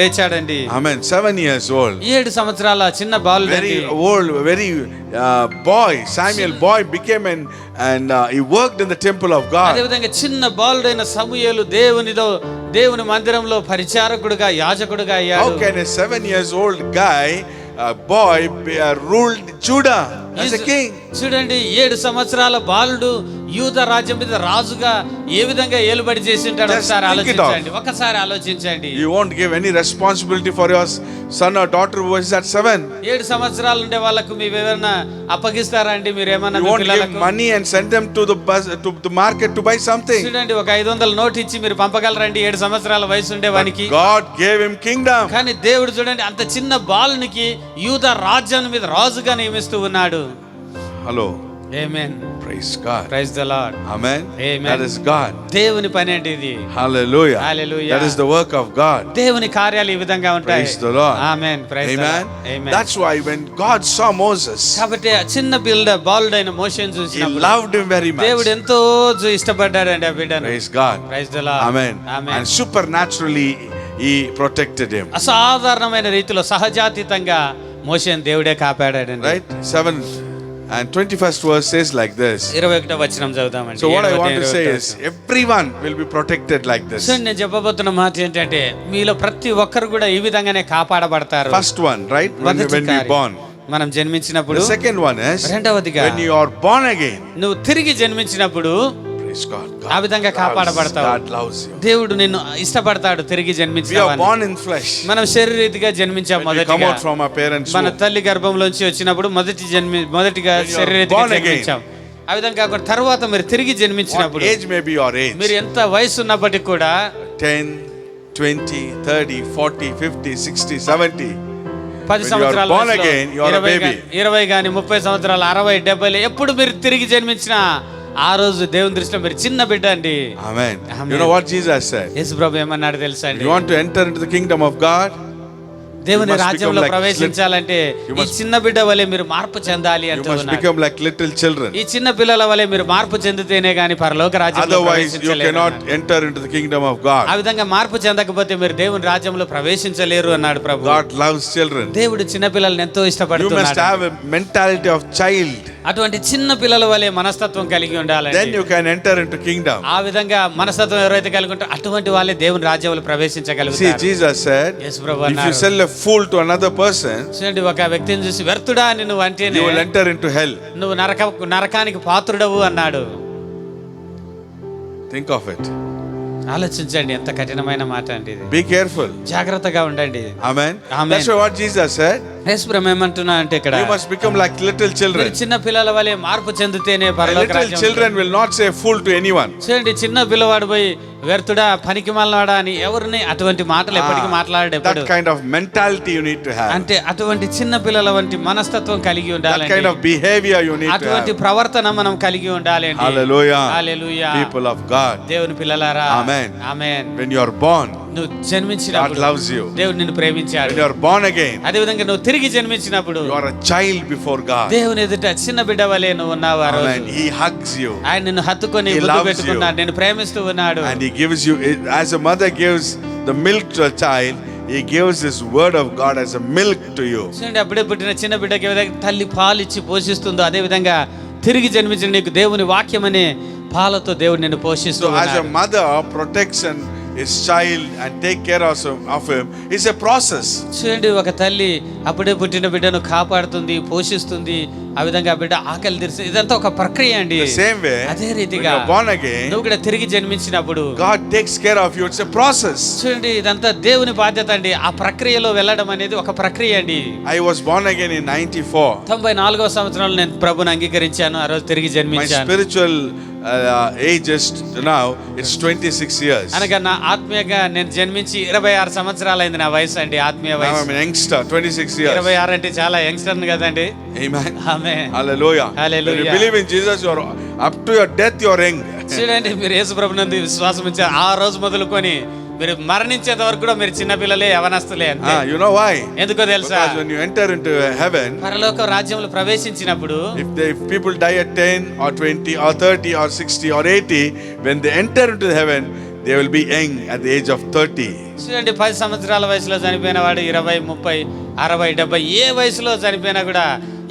లేచాడండి. Amen. 7 years old. 7 సంవత్సరాల చిన్న బాలుడు. Very old, very boy. Samuel boy became and he worked in the temple of God. అదేవిధంగా చిన్న బాలుడైన సమూయేలు దేవుని మందిరంలో పరిచారకుడుగా యాజకుడుగా How అయ్యాడు. can a 7 years old guy, boy, ruled Judah as a king? చూడండి, 7 సంవత్సరాల బాలుడు యూద రాజ్యం మీద రాజుగా ఏ విధంగా ఏలుబడి చేసి ఉంటాడు. Just ఒకసారి think it ఆలోచించండి, ఒకసారి ఆలోచించండి. You won't give any responsibility for your son or daughter who is at 7. 7 సంవత్సరాలు ఉండే వాళ్ళకు మీరు ఏమైనా అప్పగిస్తారా అండి? మీరు ఏమన్నా You మీ won't give పిల్లలకు? money and send them to the market to buy something. చూడండి, ఒక 500 నోట్ ఇచ్చి మీరు పంపగలరండి 7 సంవత్సరాల వయసు ఉండే వానికి? God gave him kingdom. కానీ దేవుడు చూడండి, అంత చిన్న బాలునికి యూద రాజ్యం మీద రాజుగా నియమిస్తూ ఉన్నాడు. Hello. Amen. Praise God. Praise the Lord. Amen. Amen. That is God. దేవుని పని అండి ఇది. Hallelujah. Hallelujah. That is the work of God. దేవుని కార్యాలు ఈ విధంగా ఉంటాయి. Praise the Lord. Amen. Praise the Amen. Lord. Amen. That's why when God saw Moses, కాబట్టి ఆ చిన్న బాలుడైన మోషేను he చూసినప్పుడు loved him very much. దేవుడు ఎంతో ఇష్టపడ్డాడండి ఆ బిడ్డను. Praise God. Praise the Lord. Amen. Amen. And supernaturally he protected him. అసాధారణమైన రీతిలో సహజాతీతంగా మోషేను దేవుడే కాపాడాడండి. Right? 7 and 21st verse says like this. 21వ వచనం చదువుదామండి. So what I 7వ want to say 21వ is everyone will be protected like this. So నేను చెప్పబోతున్న మాట ఏంటంటే, మీలో ప్రతి ఒక్కరు కూడా ఈ విధంగానే కాపాడబడతారు. First one, right? When మొదటి we కార్యం. born. మనం జన్మించినప్పుడు. The second one is రెండవదిగా when you are born again. నువ్వు తిరిగి జన్మించినప్పుడు Praise God. ఆ విధంగా కాపాడబడతావు. God loves you. దేవుడు నిన్ను ఇష్టపడతాడు తిరిగి We are జన్మించిన born in flesh. మనం శరీరీతిగా జన్మించాం. When we come మొదటిగా out from our parents' మన womb. తల్లి గర్భంలోంచి వచ్చినప్పుడు మొదటిగా When you are శరీరీతిగా born again. జన్మించాం. ఆ విధంగా కాకుండా తర్వాత మీరు తిరిగి What జన్మించినప్పుడు age may be your age? మీరు ఎంత వయసు ఉన్నప్పటికీ కూడా 10, 20, 30, 40, 50, 60, 70. 10 When you are సంవత్సరాల born వయసులో, again, you are a 20 baby. 20 గాని 30 సంవత్సరాలు 60, 70 ఎప్పుడు మీరు తిరిగి జన్మించినా ఆ రోజు దేవుని దృష్టిలో మీరు చిన్న బిడ్డ అండి. Amen. Amen. You know what Jesus said? యేసు ప్రభు ఏమన్నాడు తెలుసా అండి? You want to enter into the kingdom of God? దేవుని You must రాజ్యంలో become like ప్రవేశించాలంటే you ఈ must- చిన్న బిడ్డ వలె మీరు మార్పు చెందాలి You అంటూ must ఉన్నాడు. become like little children. ఈ చిన్న పిల్లల వలె మీరు మార్పు చెందితేనే గాని పరలోక రాజ్యంలో Otherwise, you ప్రవేశించలేరు cannot అన్నాడు. enter into the kingdom of ఆ God. విధంగా మార్పు చెందకపోతే మీరు దేవుని రాజ్యంలో ప్రవేశించలేరు అన్నాడు ప్రభు. God loves children. దేవుడు చిన్న పిల్లల్ని ఎంతో You must ఇష్టపడుతున్నాడు. have a mentality of child. అటువంటి చిన్న పిల్లల వలె మనస్తత్వం కలిగి Then ఉండాలండి. you can enter into kingdom. ఆ విధంగా మనస్తత్వం ఎవరైతే కలిగి ఉంటారో అటువంటి వాళ్ళే దేవుని రాజ్యంలో See, ప్రవేశించగలుగుతారు. Jesus said, Yesu Prabhu if you అన్నారు, sell a fool to another person, చూడండి, ఒక వ్యక్తిని చూసి వ్యర్థుడా అని నువ్వు అంటేనే you will enter into hell. నువ్వు నరకానికి పాత్రుడవు అన్నాడు. Think of it. ఆలోచించండి, ఎంత కఠినమైన మాట అండి ఇది. Be careful. జాగ్రత్తగా ఉండండి. Amen. Amen. That's what Jesus said. యేసు ప్రభు ఏమంటున్నా అంటే ఇక్కడ You must become like little children. మీరు చిన్న పిల్లల వలె మార్పు చెందితేనే And పరలోక little రాజ్యం. children will not say fool to anyone. చూడండి, చిన్న పిల్లవాడు పోయి వ్యర్థుడా పనికి మాలనాడా అని ఎవరిని అటువంటి మాటలు ఎప్పటికీ మాట్లాడాడు ఎప్పుడు. That kind of mentality you need to have. అంటే అటువంటి చిన్న పిల్లల వంటి మనస్తత్వం కలిగి That ఉండాలండి. kind of behavior you need to అటువంటి have. ప్రవర్తన మనం కలిగి ఉండాలి అండి. Hallelujah. Hallelujah. People of God. దేవుని పిల్లలారా. Amen. Amen. When you are born, నువ్వు జన్మించినప్పుడు God loves you. దేవుడు నిన్ను ప్రేమించాడు. When you are born again, అదే విధంగా నువ్వు తిరిగి జన్మించినప్పుడు you are a child before God. దేవుని ఎదుట చిన్న బిడ్డ వలె నువ్వు ఉన్నావు. ఆ రోజు Amen. He hugs you. ఆయన నిన్ను హత్తుకొని He ముద్దు loves పెట్టుకున్నాడు, నిన్ను ప్రేమిస్తూ ఉన్నాడు. And he gives you, as a mother gives the milk to a child, he gives his word of God as a milk to you. చూడండి, అప్పుడే పుట్టిన చిన్న బిడ్డకి ఏ విధంగా తల్లి పాలిచ్చి పోషిస్తుందో అదే విధంగా తిరిగి జన్మించిన నీకు దేవుని వాక్యం అనే పాలతో దేవుడు నిన్ను పోషిస్తూ So as a ఉన్నాడు. mother protects his child and take care of him, it's a process. చూడండి, ఒక తల్లి అప్పుడే పుట్టిన బిడ్డను కాపాడుతుంది, పోషిస్తుంది. ఆ విధంగా బిడ్డ ఆకలి తీరుస్తుంది. ఇదంతా ఒక ప్రక్రియ అండి. The same way, అదే when రీతిగా you're born again, నువ్వు కూడా తిరిగి జన్మించినప్పుడు God takes care of you. It's a process. చూడండి, ఇదంతా దేవుని బాధ్యత అండి. ఆ ప్రక్రియలో వెళ్ళడం అనేది ఒక ప్రక్రియ అండి. I was born again in 94. 94వ సంవత్సరంలో నేను ప్రభుని అంగీకరించాను. ఆ రోజు తిరిగి My జన్మించాను. spiritual age is now, it's 26 years. అనగా నా ఆత్మీయంగా నేను జన్మించి 26 సంవత్సరాలైంది నా వయసు అండి, ఆత్మీయ Now వయసు. I'm a youngster, 26 years. 26 అంటే చాలా యంగ్స్టర్ కదండి. Amen. Amen. Hallelujah. Hallelujah. When you believe in Jesus, you're up to your death, you're young. చూడండి, మీరు యేసు ప్రభునందు విశ్వాసం ఉంచారు, ఆ రోజు మొదలుకొని మీరు మరణించేంత వరకు కూడా మీరు చిన్న పిల్లలే, యవనస్తులే అంతే. You know why? ఎందుకో తెలుసా? Because when you enter into heaven, పరలోక రాజ్యంలో ప్రవేశించినప్పుడు if people die at 10 or 20 or 30 or 60 or 80, when they enter into heaven, they will be young at the age of 30. చూడండి, 10 సంవత్సరాల వయసులో చనిపోయిన వాడు 20, 30, 60, 70 ఏ వయసులో చనిపోయినా కూడా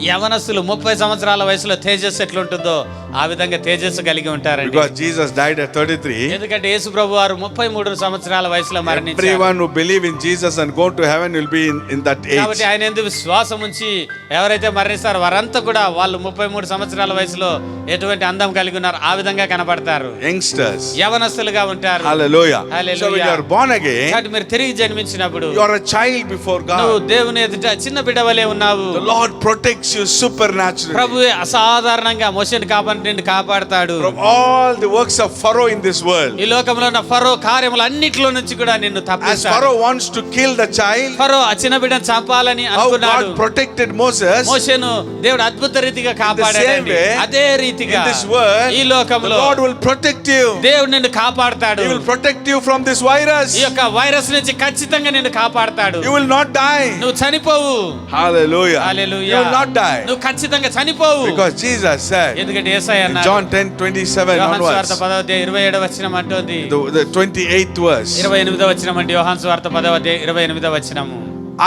యవనస్తులు 30 సంవత్సరాల వయసులో తేజస్సు ఎట్లుంటుందో ఆ విధంగా తేజస్సు కలిగి ఉంటారండి. Because Jesus died at 33. ఎందుకంటే యేసు ప్రభు వారు 33 సంవత్సరాల వయసులో మరణించారు. Everyone who believe in Jesus and go to heaven will be in that age. కాబట్టి ఆయన యందు విశ్వాసం ఉంచి ఎవరైతే మరణిస్తారో వారంతా కూడా వాళ్ళు 33 సంవత్సరాల వయసులో ఎటువంటి అందం కలిగి ఉన్నారు ఆ విధంగా కనబడతారు. Youngsters. యవనస్తులుగా ఉంటారు. Hallelujah. Hallelujah. So when you are born again, కాబట్టి మీరు తిరిగి జన్మించినప్పుడు you are a child before నువ్వు God. దేవుని ఎదుట చిన్న బిడ్డవలే ఉన్నావు. The Lord protects you supernaturally ప్రభువే అసాధారణంగా మోషేని నిన్ను కాపాడతాడు. from all the works of Pharaoh in this world. ఈ లోకంలో ఉన్న ఫరో కార్యములు అన్నిటిలో నుంచి కూడా నిన్ను As తప్పిస్తాడు. Pharaoh wants to kill the child, ఫరో ఆ చిన్న బిడ్డను చంపాలని how అనుకున్నాడు. God protected Moses. మోషేను దేవుడు అద్భుత రీతిగా కాపాడాడు. same way, అదే రీతిగా In this world, ఈ the లోకంలో Lord will protect you. దేవుడు నిన్ను కాపాడతాడు. He will protect you from this virus. ఈ యొక్క వైరస్ నుంచి ఖచ్చితంగా నిన్ను కాపాడతాడు. You will not die. నువ్వు చనిపోవు. Hallelujah. Hallelujah. You will not die. నువ్వు ఖచ్చితంగా చనిపోవు. Because Jesus said ఎందుకంటే యేసయ్య in అన్నాడు. John 10:27 యోహాను సువార్త onwards, 10వ అధ్యాయం 27వ వచనం అంటోంది. the 28th verse, 28వ వచనం అండి. యోహాను సువార్త 10వ అధ్యాయం 28వ వచనము.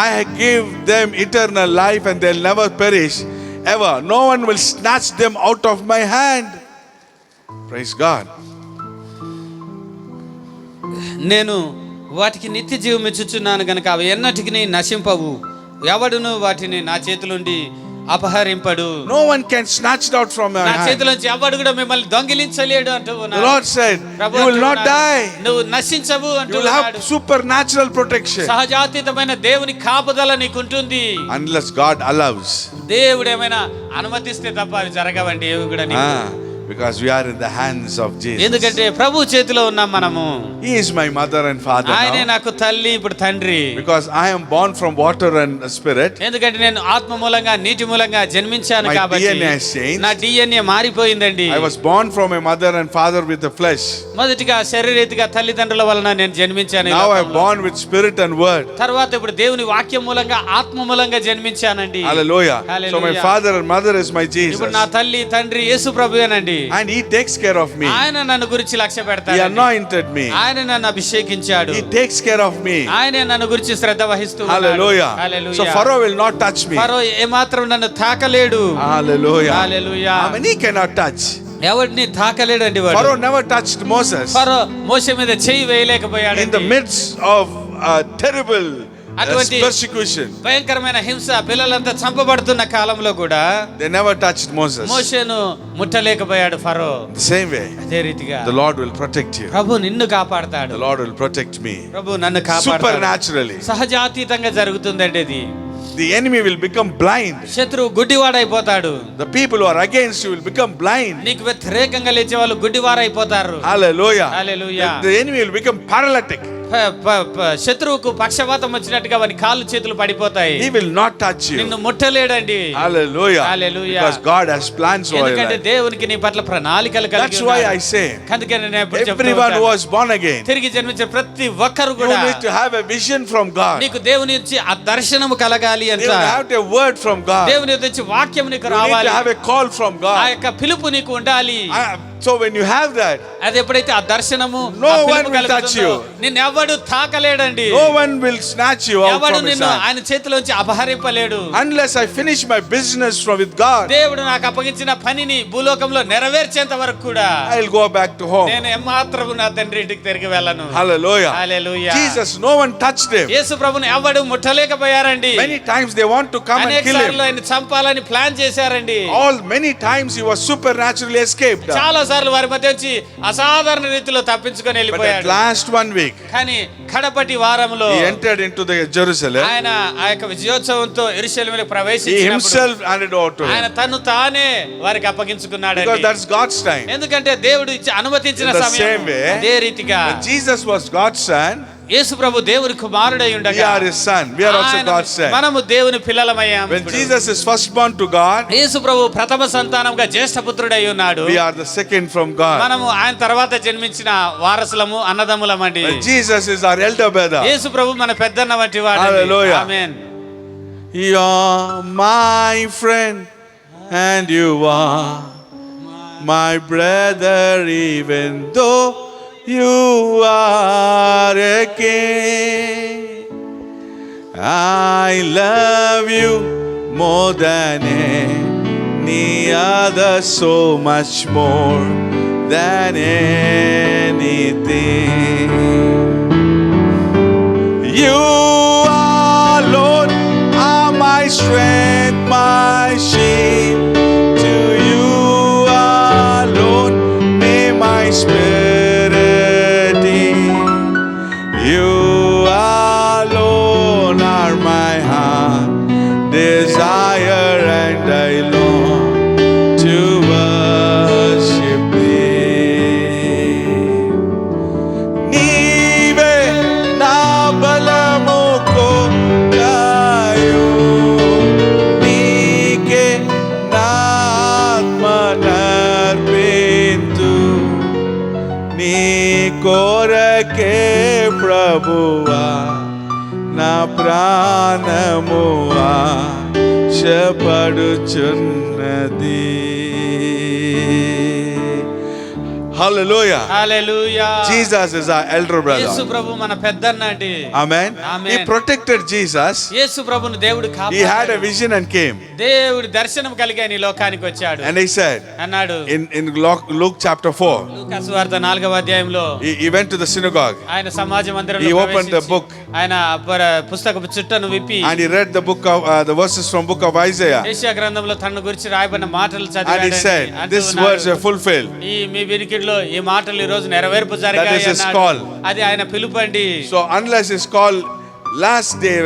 I give them eternal life and they'll never perish ever. No one will snatch them out of my hand. Praise God. నేను వాటికి నిత్య జీవం ఇచ్చుచున్నాను గనుక అవి ఎన్నటికి నశింపవు, ఎవడును వాటిని నా చేతిలోండి అపహరింపడు. No one can snatch it out from your నా hand. చేతిలోంచి ఎవడు కూడా మిమ్మల్ని దొంగిలించలేడు అంటూ The ఉన్నాడు. Lord said, Prabhu you will not అంటున్నాడు, die. నువ్వు నశించవు You అంటూ will have ఉన్నాడు. supernatural protection సహజాతీతమైన దేవుని కాపుదల నీకుంటుంది. unless God allows. దేవుడు ఏమైనా అనుమతిస్తే తప్ప అవి జరగవండి ఏవి కూడా నీకు. Because we are in the hands of Jesus. ఎందుకంటే ప్రభు చేతిలో ఉన్నాం మనము. He is my mother and father ఆయనే now. నాకు తల్లి, ఇప్పుడు తండ్రి. Because I am born from water and spirit. ఎందుకంటే నేను ఆత్మ మూలంగా నీటి మూలంగా జన్మించాను My కాబట్టి DNA has changed. నా DNA మారిపోయిందండి. I was born from a mother and father with the flesh. మొదటిగా శరీరీతిగా తల్లిదండ్రుల వలన నేను జన్మించాను ఈ Now I am లోకంలో. born with spirit and word. తర్వాత ఇప్పుడు దేవుని వాక్యం మూలంగా ఆత్మ మూలంగా జన్మించానండి. Hallelujah. So my Hallelujah. father and mother is my Jesus. ఇప్పుడు నా తల్లి తండ్రి యేసు ప్రభువేనండి. And he takes care of me. ఆయన నన్ను గురించి లక్ష్య He పెడతాడు. anointed me. ఆయన నన్ను అభిషేకించాడు. He takes care of me. ఆయనే నన్ను గురించి శ్రద్ధ వహిస్తూ ఉన్నాడు. Hallelujah. Hallelujah. So Pharaoh will not touch me. ఫరో ఏమాత్రం నన్ను తాకలేడు. Hallelujah. Hallelujah. I mean, he cannot touch. ఎవరిని తాకలేడండి వాడు. Pharaoh never touched Moses. ఫరో మోషే మీద చెయ్యి వేయలేకపోయాడు. In the midst of terrible అటువంటి persecution, భయంకరమైన హింస, పిల్లలంతా చంపబడుతున్న కాలంలో కూడా they never touched Moses. మోషేను ముట్టలేకపోయాడు ఫరో. The same way, అదే రీతిగా the Lord will protect you. ప్రభు నిన్ను కాపాడతాడు. The Lord will protect me ప్రభు నన్ను కాపాడతాడు. supernaturally. సహజాతీతంగా జరుగుతుందండి ఇది. The enemy will become blind. శత్రువు గుడ్డివాడైపోతాడు. The people who are against you will become blind. నీకు వ్యతిరేకంగా లేచే వాళ్ళు గుడ్డివారైపోతారు. Hallelujah. Hallelujah. The enemy will become paralytic. శత్రువుకు పక్షవాతం వచ్చినట్టుగా వాని కాళ్ళు చేతులు పడిపోతాయి. He will not touch you. నిన్ను ముట్టలేడండి. Hallelujah. Hallelujah. Because God has plans for your ఎందుకంటే life. దేవునికి నీ పట్ల ప్రణాళికలు కలిగి That's why I ఉన్నాడు. say, అందుకే నేను ఎప్పుడు చెప్తూ everyone who ఉంటాను, was born again, తిరిగి జన్మించిన ప్రతి ఒక్కరు you కూడా need to have a vision from God. నీకు దేవుని నుంచి ఆ దర్శనము కలగాలి You అంట. have a word from God. దేవుని నుంచి వాక్యం నీకు You need రావాలి. to have a call from ఆ God. యొక్క పిలుపు నీకు ఉండాలి. So when you have that, అది ఎప్పుడైతే ఆ దర్శనము No ఆ పిలుపు one will touch కలుగుతుందో, you. నిన్ను ఎవడు తాకలేడండి. no one will snatch you out ఎవడు from his నిన్ను hand. ఆయన చేతిలోంచి అపహరింపలేడు. Unless I finish my business with God, దేవుడు నాకు అప్పగించిన పనిని భూలోకంలో నెరవేర్చేంత వరకు కూడా I'll go back to home. నేను ఏమాత్రం నా తండ్రి ఇంటికి తిరిగి వెళ్ళను. Hallelujah. Hallelujah. Jesus, no one touched him. యేసు ప్రభుని ఎవడు ముట్టలేకపోయారండి. Many times they want to come and అనేక kill సార్లు him. ఆయన చంపాలని ప్లాన్ చేశారండి. Many times he was supernaturally escaped. చాలా సార్లు వారి మధ్య వచ్చి అసాధారణ రీతిలో తప్పించుకొని But at వెళ్ళిపోయాడు. last 1 week, కానీ కడపటి వారంలో he entered into the Jerusalem. ఆయన ఆ యొక్క విజయోత్సవంతో యెరూషలేములో He ప్రవేశించినప్పుడు himself handed over to ఆయన him. తను తానే వారికి అప్పగించుకున్నాడండి. Because that's God's time. ఎందుకంటే దేవుడు అనుమతించిన In the సమయం same way, అదే రీతిగా When Jesus was God's son, యేసు ప్రభు దేవుని కుమారుడై we ఉండగా are his son. We are also ఆయన- God's son. మనము దేవుని పిల్లలమయ్యాం. When Jesus is firstborn to God, యేసు ప్రభు ప్రథమ సంతానంగా జ్యేష్ఠ పుత్రుడై ఉన్నాడు. we are the second from God. మనము ఆయన తర్వాత జన్మించిన వారసులము, అన్నదమ్ములమండి. But Jesus is our elder brother. యేసు ప్రభు మన పెద్దన్న వంటి వాడు. Hallelujah. Amen. You're my friend and you are my brother, even though you are a king. I love you more than any other, so much more than anything. You alone are my strength, my shield. To you alone may my spirit yield. You alone are my heart desire, and I long to worship thee. నీవే నా బలము కోటాయు, నీకే నా ఆత్మ నర్పింతు, నీ కొరకే ప్రభువా నా ప్రాణము ఆశపడుచున్నది. Hallelujah. Hallelujah. Jesus is our elder Yesu brother. ప్రభు మన పెద్దన్న అండి. Amen. Amen. He protected Jesus. యేసు ప్రభును దేవుడు He had a కాపాడాడు. vision and came. దేవుడి దర్శనం కలిగి ఈ లోకానికి వచ్చాడు. And he said అన్నాడు in Luke chapter 4, లూకా సువార్త 4వ అధ్యాయంలో he went to the synagogue ఆయన సమాజ మందిరంలో He opened the book. ఆయన పుస్తకపు చుట్టను విప్పి and he read the book of the verses from book of Isaiah. యెషయా గ్రంథంలో తన గురించి రాయబడిన మాటలు And he చదివాడు. said, these words are fulfilled. ఈ మీ వినికిడిలో ఈ మాటలు ఈ రోజు నెరవేర్పు That is జరిగాయి his అన్నాడు. call. అది ఆయన పిలుపండి. So unless his call last day,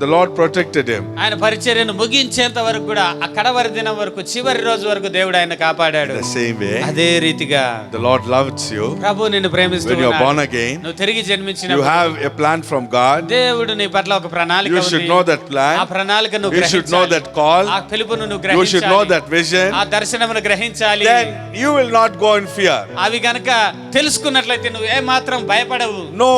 the Lord protected him. ఆయన పరిచర్యను ముగించేంత వరకు కూడా ఆ కడవరి దినం వరకు చివరి రోజు వరకు దేవుడు ఆయన కాపాడాడు. The same way, అదే రీతిగా the Lord loves you. ప్రభు నిన్ను ప్రేమిస్తూ When you are ఉన్నాడు. born again, నువ్వు తిరిగి you జన్మించినప్పుడు have a plan from God. దేవుడు నీ పట్ల ఒక ప్రణాళిక You should ఉంది. know that plan. ఆ ప్రణాళికను You should know that call. ఆ పిలుపును నువ్వు You should know గ్రహించాలి. that vision. ఆ దర్శనమును గ్రహించాలి. Then you will not go in fear. అవి గనక తెలుసుకున్నట్లయితే నువ్వు ఏ మాత్రం భయపడవు, No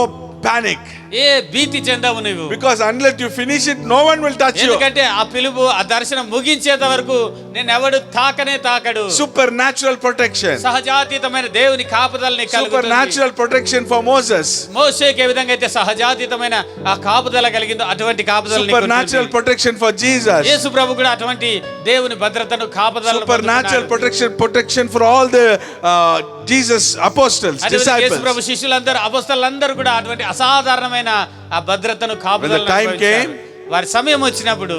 panic. ఏ భీతి చెందవు నువ్వు. Because unless you finish it, no one will touch you. ఎందుకంటే ఆ పిలుపు ఆ దర్శనం ముగించేంత వరకు నేను ఎవడు తాకనే తాకడు. Supernatural protection. సహజాతీతమైన దేవుని కాపుదలని కలుగుతుంది. Supernatural protection for Moses. మోషేకి ఏ విధంగా అయితే సహజాతీతమైన ఆ కాపుదల కలిగిందో అటువంటి కాపుదల నీకు Supernatural ఉంటుంది. protection for Jesus. యేసు ప్రభు కూడా అటువంటి దేవుని భద్రతను కాపుదలను Supernatural పొందుకున్నాడు. protection for all the Jesus apostles, అటువంటి యేసు disciples. ప్రభు శిష్యులందరూ అపొస్తలులందరూ కూడా అటువంటి అసాధారణమైన ఆ భద్రతను కాపుదలను When the time అనుభవించారు. వారి సమయం వచ్చినప్పుడు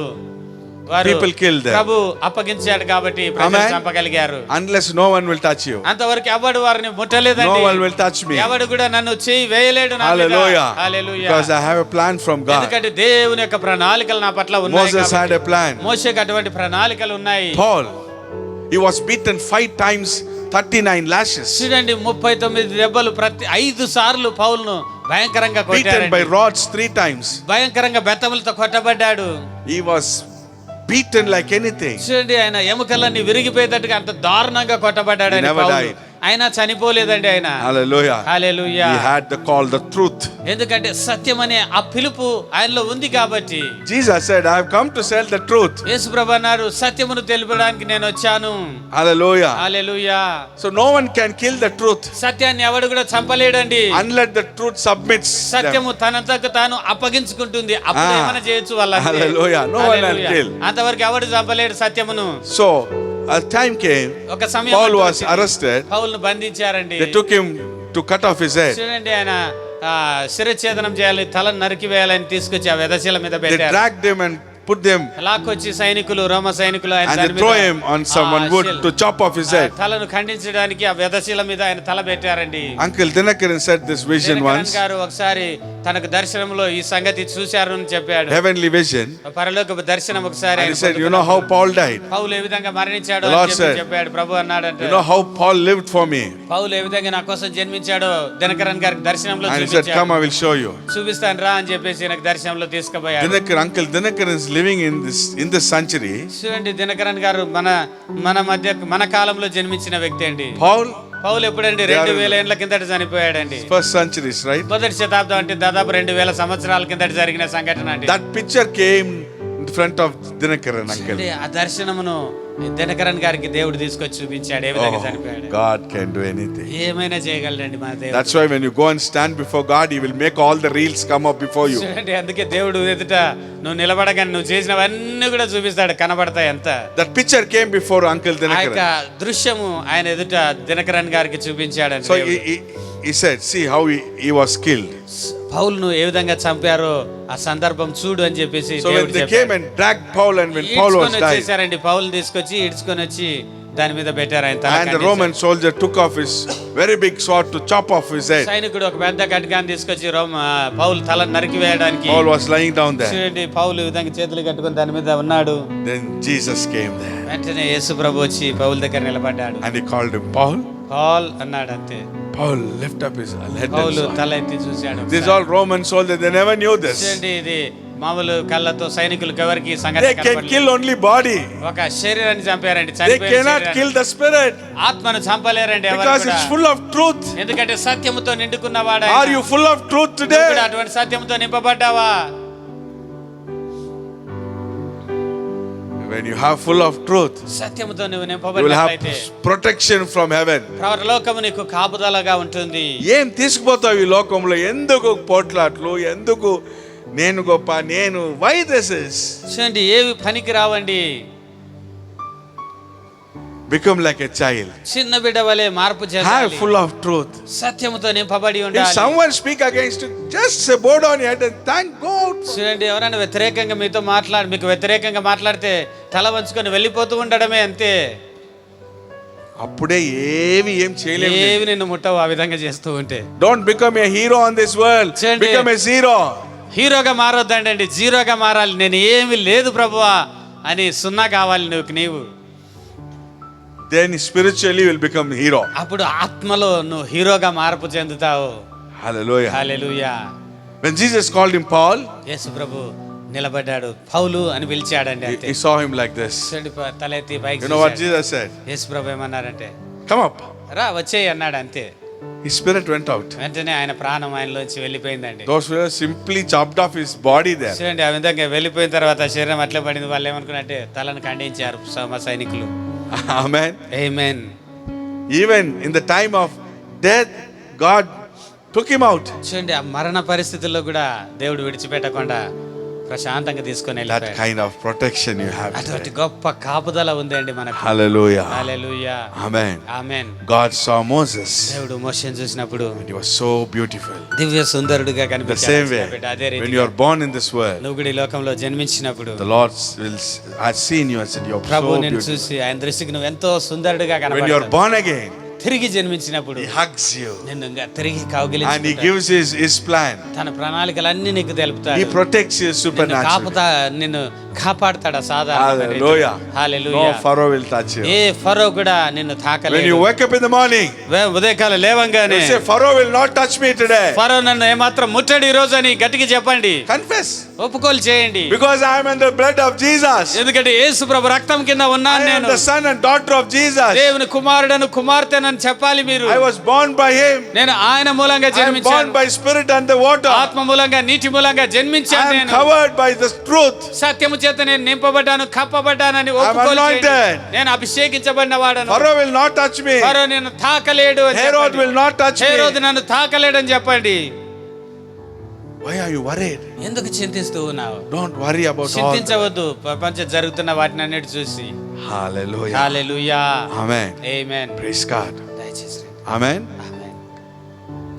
వారు People killed them. ప్రభు అప్పగించాడు కాబట్టి ప్రజలు Amen. చంపగలిగారు. Unless no one will touch you. అంతవరకు ఎవడు వారిని ముట్టలేదండి. No one will touch me. ఎవడు కూడా నన్ను చేయి వేయలేడు నా మీద. Hallelujah. Hallelujah. Because I have a plan from God. ఎందుకంటే దేవుని యొక్క ప్రణాళికలు నా పట్ల ఉన్నాయి Moses కాబట్టి. had a plan. మోషేకి అటువంటి ప్రణాళికలు ఉన్నాయి. Paul, he was beaten 5 times, 39 lashes. చూడండి 39 దెబ్బలు ప్రతి 5 సార్లు పౌలును భయంకరంగా Beaten కొట్టారు. by rods 3 times. భయంకరంగా బెత్తములతో కొట్టబడ్డాడు. He was beaten like anything. చూడండి ఆయన ఎముకలన్నీ విరిగిపోయేటట్టుగా అంత దారుణంగా కొట్టబడ్డాడు. He ఆయన never పౌలు. died. ఆయన చనిపోలేదండి ఆయన. Hallelujah. Hallelujah. He had the call, the truth. ఎందుకంటే సత్యం అనే ఆ పిలుపు ఆయనలో ఉంది కాబట్టి. Jesus said, I have come to tell the truth. యేసు ప్రభు అన్నారు సత్యమును తెలుపడానికి నేను వచ్చాను. Hallelujah. Hallelujah. So no one can kill the truth సత్యాన్ని ఎవడు కూడా చంపలేడండి. unless the truth submits them. సత్యము తనంతకు తాను అప్పగించుకుంటుంది. అప్పుడు Ah. ఏమైనా చేయొచ్చు వాళ్ళంతే. Hallelujah. No one can kill. అంతవరకు ఎవడు చంపలేడు సత్యమును. So a time came, ఒక సమయం Paul అంటూ was వచ్చింది. arrested. పౌలును బంధించారండి. They took him to cut off his head. చూడండి ఆయన శిరఛేదనం చేయాలి, తలను నరికి వేయాలని తీసుకొచ్చి ఆ వెదశీల మీద They పెట్టారు. dragged him and put them లాక్కొచ్చి సైనికులు, రోమ సైనికులు ఆయన and దాని they throw మీద him on someone wood to chop off his head. తలను ఖండించడానికి ఆ వ్యధశీల మీద ఆయన తల పెట్టారండి. Uncle Dinakaran said this vision Dinakaran once, గారు ఒకసారి తనకు దర్శనంలో ఈ సంగతి చూశారు అని చెప్పాడు. heavenly vision. పరలోకపు దర్శనం ఒకసారి And ఆయన he said, you know how Paul died? పౌలు ఏ విధంగా మరణించాడో The Lord అని చెప్పి said, చెప్పాడు. ప్రభు అన్నాడంటే, You know how Paul lived for me? పౌలు ఏ విధంగా నా కోసం జన్మించాడో దినకరన్ గారికి దర్శనంలో And he said, చూపించాడు. come, I will show you. చూపిస్తాను రా అని చెప్పేసి నాకు దర్శనంలో తీసుకుపోయాడు. Uncle Dinakaran is living in this century. చూడండి, దినకరన్ గారు మన మధ్య మన కాలంలో జన్మించిన వ్యక్తి అండి. పౌలు ఎప్పుడండి 2000 ఏళ్ల కిందట చనిపోయాడండి. First centuries, right? మొదటి శతాబ్దం అంటే దాదాపు 2000 సంవత్సరాల కిందట జరిగిన సంఘటన అండి. That picture came in front of Dinakaran, uncle. అంటే ఆ దర్శనమును దినకరన్ గారికి దేవుడు తీసుకొచ్చి చూపించాడు. ఏ విధంగా చనిపోయాడు. God can do anything. ఏమైనా చేయగలడండి మన దేవుడు. That's why when you go and stand before God, He will make all the reels come up before you. చూడండి, అందుకే దేవుడు ఎదుట నువ్వు నిలబడగానే నువ్వు చేసినవన్నీ కూడా చూపిస్తాడు, కనబడతాయి అంత. That picture came before Uncle ఆ యొక్క Dinakaran. దృశ్యము ఆయన ఎదుట దినకరన్ గారికి చూపించాడు. So he said, see how he was killed. పౌలును ఏ విధంగా చంపారో ఆ సందర్భం చూడు అని చెప్పేసి So when they came and dragged Paul, and when Paul was dying, చేశారండి. పౌలు తీసుకొచ్చి ఈడ్చుకొని వచ్చి దాని మీద పెట్టారు ఆయన తల. and the Roman soldier took off his very big sword to chop off his head. సైనికుడు ఒక పెద్ద ఖడ్గాన్ని తీసుకొచ్చి పౌలు తల నరికి వేయడానికి. Paul was lying down there. చూడండి, పౌలు ఈ విధంగా చేతులు కట్టుకొని దాని మీద ఉన్నాడు. Then Jesus came there వెంటనే యేసు ప్రభు వచ్చి పౌలు దగ్గర నిలబడ్డాడు. and he called him, Paul. Paul అన్నాడు అంతే. Paul lift up his head Paul and saw. తల ఎత్తి చూశాడు. These all Roman soldiers, they never knew this. చూడండి, ఇది మామూలు కళ్ళతో సైనికులకు ఎవరికి They సంగతి can కనపడలేదు. kill only body. ఒక శరీరాన్ని చంపారండి. They చనిపోయిన cannot శరీరాన్ని. kill the spirit ఆత్మను చంపలేరండి ఎవరు because కూడా. it's full of truth. ఎందుకంటే సత్యముతో నిండుకున్నవాడు Are you full of truth నువ్వు కూడా today? అటువంటి సత్యముతో నింపబడ్డావా? When you have full of truth, సత్యముతో నువ్వు you will నింపబడినట్లయితే have protection from heaven. పరలోకము నీకు కాపుదలగా ఉంటుంది. ఏం తీసుకుపోతావు ఈ లోకంలో? ఎందుకు పోట్లాట్లు? ఎందుకు నేను గొప్ప, నేను? why this is? చూడండి, ఏవి పనికి రావండి. Become like a child. చిన్న బిడ్డ వలె మార్పు Have చెందాలి. full of truth. సత్యముతో నింపబడి If ఉండాలి. someone speak against you, just say, bow down your head and thank God. చూడండి, ఎవరైనా వ్యతిరేకంగా మీకు వ్యతిరేకంగా మాట్లాడితే తల వంచుకొని వెళ్ళిపోతూ ఉండడమే అంతే. అప్పుడే ఏం చేయలేము. ఏవి నిన్ను ముట్టవు ఆ విధంగా చేస్తూ ఉంటే. Don't become a hero on this world. చూడండి, Become a zero. హీరోగా మారొద్దండి, జీరోగా మారాలి. నేను ఏమి లేదు ప్రభువా అని సున్నా కావాలి నీవు. Then spiritually you will become hero. అప్పుడు ఆత్మలో నువ్వు హీరోగా మార్పు చెందుతావు. Hallelujah. Hallelujah. When Jesus called him Paul, యేసు ప్రభు నిలబడ్డాడు, పౌలు అని పిలిచాడండి అంతే. he saw him like this. చూడండి, తల ఎత్తి పైకి You know what చూశాడు. Jesus said? యేసు ప్రభు ఏమన్నారంటే, Come up. రా వచ్చేయి అన్నాడు అంతే. His spirit went out. వెంటనే ఆయన ప్రాణం ఆయనలోంచి వెళ్ళిపోయిందండి. Those were simply chopped off his body there. చూడండి, ఆ విధంగా వెళ్ళిపోయిన తర్వాత శరీరం అట్లే పడింది. వాళ్ళు ఏమనుకున్నట్టే తలను ఖండించారు మా సైనికులు. Amen. Amen. Even in the time of death, God took him out. చూడండి, ఆ మరణ పరిస్థితుల్లో కూడా దేవుడు విడిచిపెట్టకుండా ప్రశాంతంగా తీసుకొని That వెళ్ళిపోయాడు. kind of protection you have అటువంటి today. గొప్ప కాపుదల ఉందండి మనకు. Hallelujah. హల్లెలూయా. Amen. ఆమేన్. God saw Moses దేవుడు మోషేను చూసినప్పుడు and he was so beautiful. Divya సుందరుడిగా The కనిపించాడు. same way, అదే when రీతిగా you are born in this world, నువ్వు కూడా ఈ లోకంలో జన్మించినప్పుడు the Lord has seen you and said, you are Prabhu so నేను beautiful. చూసి ఆయన దృష్టికి నువ్వు ఎంతో సుందరుడిగా When you are కనబడతావు. born again, తిరిగి జన్మించినప్పుడు he hugs you నిన్ను ఇంకా తిరిగి and he కౌగిలించుకుంటాడు. gives his plan. తన ప్రణాళికలన్నీ నీకు తెలుపుతాడు. He protects you supernaturally. నిన్ను కాపాడుతాడు సాధారణ. Hallelujah. Hallelujah. No Pharaoh will touch you. ఏ ఫరో కూడా నిన్ను When తాకలేడు. you wake up in the morning, ఉదయకాలం లేవంగానే you say, Pharaoh will not touch me today. ఫరో నన్ను ఏమాత్రం ముట్టడి ఈ రోజు అని గట్టిగా చెప్పండి. Confess. ఒప్పుకోలు చేయండి. Because I am in the blood of Jesus. ఎందుకంటే యేసు ప్రభు రక్తం కింద I ఉన్నాను am నేను. the son and daughter of Jesus. దేవుని కుమారుడను కుమార్తెనని చెప్పాలి మీరు. I was born by him. నేను ఆయన మూలంగా I am born జన్మించాను. by spirit and the water. ఆత్మ మూలంగా నీటి మూలంగా జన్మించాను I am నేను. covered by the truth. సత్యము చేత నేను నింపబడ్డాను, కప్పబడ్డానని I am ఒప్పుకోలు చేయండి. anointed. నేను అభిషేకించబడిన వాడను. Pharaoh will not touch me. ఫరో నేను తాకలేడు అని Herod చెప్పండి. will not touch Herod me. నన్ను తాకలేడని చెప్పండి. Why are you worried? ఎందుకు చింతిస్తూ ఉన్నావు? Don't worry about all. చింతించవద్దు ప్రపంచం జరుగుతున్న వాటిని అన్నిటి చూసి. Hallelujah. హల్లెలూయా. Amen. ఆమేన్. Praise God. దయచేసి రండి. Amen. Amen.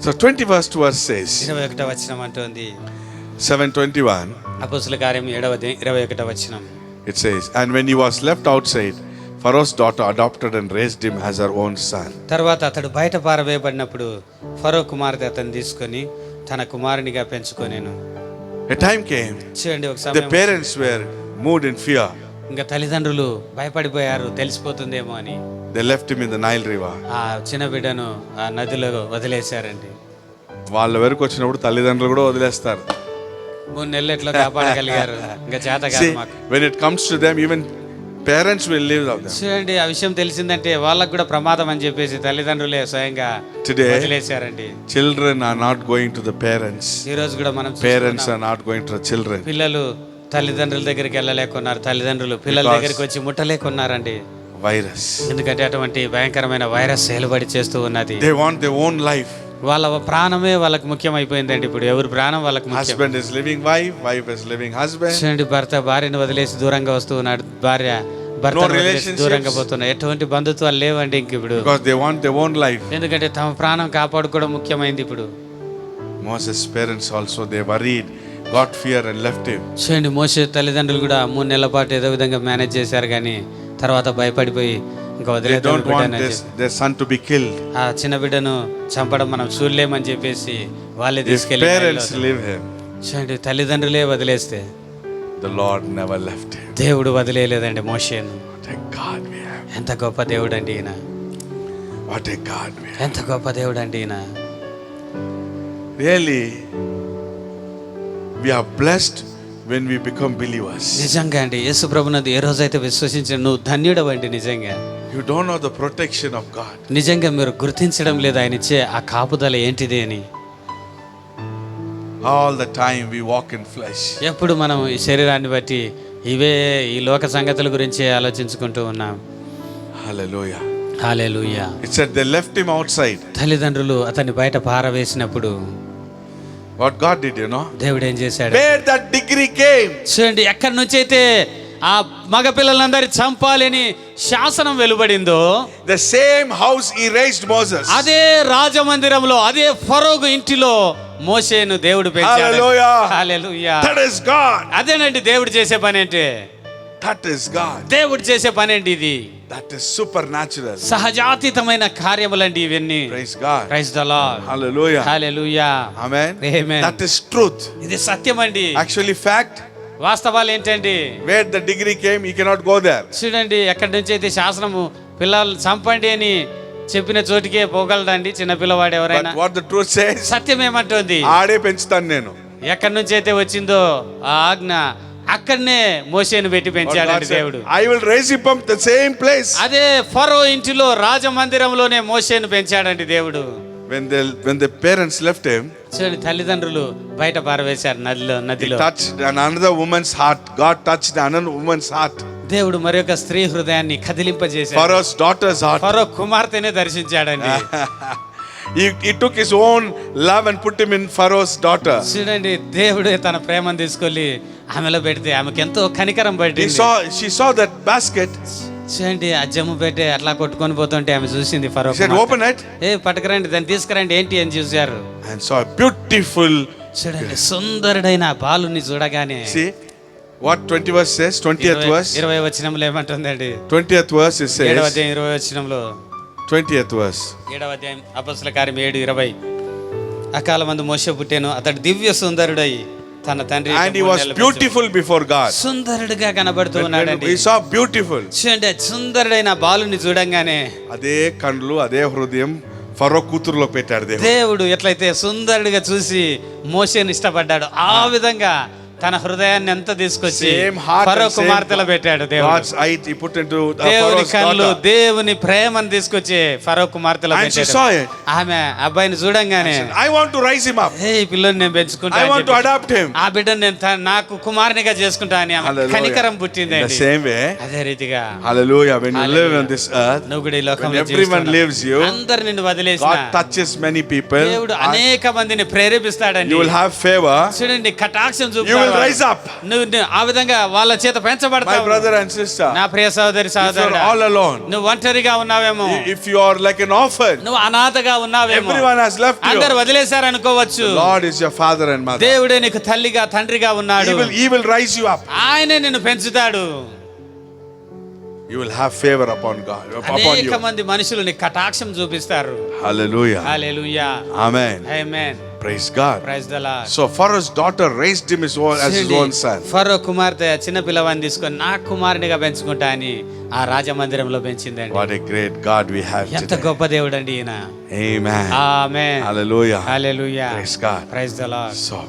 So 21st verse says, 21వ వచనం అంటోంది, 7:21. అపొస్తలుల కార్యం 7:21 వచనం. It says, and when he was left outside, Pharaoh's daughter adopted and raised him as her own son. తర్వాత అతడు బయట పారవేయబడినప్పుడు ఫరో కుమార్తె అతన్ని తీసుకొని తన కుమారునిగా పెంచుకొనేను. A time came, చూడండి, ఒక the సమయం parents were moved in fear. ఇంకా తల్లిదండ్రులు భయపడిపోయారు, తెలిసిపోతుందేమో అని. They left him in the Nile river. ఆ చిన్న బిడ్డను ఆ నదిలో వదిలేశారండి. వాళ్ళ వరకు వచ్చినప్పుడు తల్లిదండ్రులు కూడా వదిలేస్తారు. 3 నెలలు ఎట్లా కాపాడగలిగారు, ఇంకా చేత కాదు See, మాకు. when it comes to them, even parents will leave of them. చూడండి, ఆ విషయం తెలిసిందంటే వాళ్ళకు కూడా ప్రమాదం అని చెప్పేసి తల్లిదండ్రులే స్వయంగా Today, వదిలేశారండి. children are not going to the parents. ఈ రోజు కూడా మనం Parents చూస్తున్నాం. are not going to the children. పిల్లలు తల్లిదండ్రుల దగ్గరికి వెళ్ళలేకున్నారు, తల్లిదండ్రులు పిల్లల Because- దగ్గరికి వచ్చి ముట్టలేకున్నారండి. Virus. ఎందుకంటే అటువంటి భయంకరమైన వైరస్ ఏలుబడి చేస్తూ ఉన్నది. They want their own life. వాళ్ళ ప్రాణమే వాళ్ళకి ముఖ్యమైపోయిందండి. ఇప్పుడు ఎవరి ప్రాణం వాళ్ళకి ముఖ్యం. Husband is living wife, wife is living husband. చూడండి, భర్త భార్యను వదిలేసి దూరంగా వస్తూ ఉన్నాడు, భార్య భర్త No వదిలేసి relationships. దూరంగా పోతున్నారు. ఎటువంటి బంధుత్వాలు లేవండి ఇంక ఇప్పుడు. Because they want their own life. ఎందుకంటే తమ ప్రాణం కాపాడుకోవడం ముఖ్యమైంది ఇప్పుడు. Moses' parents also, they worried, got fear and left him. చూడండి, మోషే తల్లిదండ్రులు కూడా 3 నెలల పాటు ఏదో విధంగా మేనేజ్ చేశారు, కానీ తర్వాత భయపడిపోయి ఇంకా They వదిలేద్దాం don't want బిడ్డని అని their son to be killed. ఆ చిన్న బిడ్డను చంపడం మనం చూడలేమని చెప్పేసి వాళ్ళే If తీసుకెళ్ళి parents leave him, చూడండి, తల్లిదండ్రులే వదిలేస్తే the Lord never left him. దేవుడు వదిలేయలేదండి మోషేను. What a God we have. ఎంత గొప్ప దేవుడు అండి ఈయన, What a God we have. ఎంత గొప్ప దేవుడు అండి ఈయన. Really, we are blessed when we become believers. నిజంగా అండి, యేసు ప్రభునందు ఏ రోజైతే విశ్వసించిన నువ్వు ధన్యుడవండి. నిజంగా You don't know the protection of God. నిజంగా మీరు గుర్తించడం లేదు ఆయన ఇచ్చే ఆ కాపుదల ఏంటిది అని. All the time we walk in flesh. ఎప్పుడు మనం ఈ శరీరాన్ని బట్టి ఈ లోక సంగతుల గురించి ఆలోచించుకుంటూ ఉన్నాం. Hallelujah. Hallelujah. It said they left him outside. తల్లిదండ్రులు అతన్ని బయట పారవేసినప్పుడు What God did, you know? దేవుడు ఏం చేశాడు? Where that degree came. చూడండి, ఎక్కడి నుంచి అయితే ఆ మగ పిల్లలందరి చంపాలని శాసనం వెలువడిందో, The same house he raised Moses. అదే రాజమందిరంలో అదే ఫరోగు ఇంటిలో మోషేను దేవుడు పెంచాడు. Hallelujah. Hallelujah. That is God. అదేనండి దేవుడు చేసే పని అంటే. That is God. దేవుడు చేసే పని అండి ఇది. That is supernatural. సహజాతీతమైన కార్యములండి ఇవన్నీ. Praise God. Praise the lord. Hallelujah. Hallelujah. Amen. Amen. That is truth. ఇది సత్యమండి. Actually, fact, వాస్తవాలు ఏంటండి? where the degree came, he cannot go there. చూడండి, ఎక్కడి నుంచి అయితే శాసనము పిల్లలు చంపండి అని చెప్పిన చోటికే పోగలడండి చిన్న పిల్లవాడు ఎవరైనా. But what the truth says, సత్యం ఏమంటుంది? ఆడే పెంచుతాను నేను. ఎక్కడి నుంచి అయితే వచ్చిందో ఆ ఆజ్ఞ అక్కడనే మోషేను పెట్టి What God పెంచాడండి said, దేవుడు. I will raise him up the same place. అదే ఫరో ఇంటిలో రాజమందిరంలోనే మోషేను పెంచాడండి దేవుడు. When the parents left him, చూడండి, తల్లిదండ్రులు బయట పారవేశారు he నదిలో. touched another woman's heart. God touched another woman's heart. దేవుడు మరొక స్త్రీ హృదయాన్ని కదిలింపజేశాడు. Pharaoh's daughter's heart. Pharaoh కుమార్తెనే దర్శించాడండి. He took his own love and put him in Pharaoh's daughter. చూడండి, దేవుడే తన ప్రేమను తీసుకెళ్ళి ఆమెలో పెడితే ఆమెకి ఎంతో కనికరం పడింది. She saw that basket. చూడండి, ఆ జమ్ము పెట్టి అట్లా కొట్టుకొని పోతుంటే ఆమె చూసింది ఫరో He said, కుమార్తె. open it. పట్టుకురండి, దాన్ని తీసుకురండి, ఏంటి అని చూశారు. And saw a beautiful. చూడండి, సుందరుడైన బాలుని చూడగానే. See what 20 verse says. 20th verse. 20వ వచనంలో ఏమంటుందండి? 20th verse it 7వ says. అధ్యాయం 20వ వచనంలో. 20th verse. 7వ అధ్యాయం అపొస్తలుల కార్యం 7:20. అకాలమందు మోషే పుట్టెను, అతడు దివ్య సుందరుడై తన తండ్రి And he was beautiful before God. సుందరుడిగా కనబడుతూ ఉన్నాడండి. He saw beautiful. చూడండి, సుందరుడైన బాలుని చూడంగానే అదే కండ్లు అదే హృదయం ఫరో కూతురులో పెట్టాడు దేవుడు. దేవుడు ఎట్లయితే సుందరుడిగా చూసి మోషేని ఇష్టపడ్డాడు, ఆ విధంగా తన హృదయాన్ని ఎంత తీసుకొచ్చి Same heart Pharaoh and same కుమార్తెలో పెట్టాడు దేవుడు. God's eye he put into దేవుని Pharaoh's కళ్ళు daughter. దేవుని ప్రేమను తీసుకొచ్చి ఫరో కుమార్తెలో And she పెట్టాడు. saw it. ఆమె అబ్బాయిని చూడంగానే, I want to rise him up. ఈ పిల్లని నేను పెంచుకుంటా I అని want to చెప్పి, adopt him. ఆ బిడ్డను నేను నాకు కుమారునిగా చేసుకుంటా అని ఆమె Hallelujah. కనికరం In the పుట్టిందండి. same way. అదే రీతిగా Hallelujah. When you live Hallelujah. on this earth, నువ్వు కూడా ఈ when లోకంలో everyone leaves you, అందరు నిన్ను వదిలేసిన God touches many people. దేవుడు అనేక మందిని ప్రేరేపిస్తాడండి. You will have favor. చూడండి, కటాక్షం You will rise up. నువ్వు ఆ విధంగా వాళ్ళ చేత My పెంచబడతావు. brother and sister, నా ప్రియ సహోదరి if you are సహోదరుడా, all alone, నువ్వు ఒంటరిగా ఉన్నావేమో, if you are like an orphan, నువ్వు అనాథగా ఉన్నావేమో, everyone has left you. అందరు వదిలేశారనుకోవచ్చు. The Lord is your father and mother. దేవుడే నీకు తల్లిగా తండ్రిగా ఉన్నాడు. He will rise you up. ఆయనే నిన్ను పెంచుతాడు. You will have favor upon God, upon అనేక you. మంది మనుషులు నీకు కటాక్షం చూపిస్తారు. Hallelujah. Hallelujah. Amen. Amen. Praise God. Praise the lord. So Pharaoh's daughter raised him as his own son. ఫరో కుమార్తె చిన్న పిల్లవాడిని తీసుకొని నా కుమారునిగా పెంచుకుంటా అని ఆ రాజమందిరంలో పెంచిందండి. What a great God we have ఎంత today. గొప్ప దేవుడు అండి ఈయన. Amen. Amen. Hallelujah. Hallelujah. Praise God. Praise the lord. So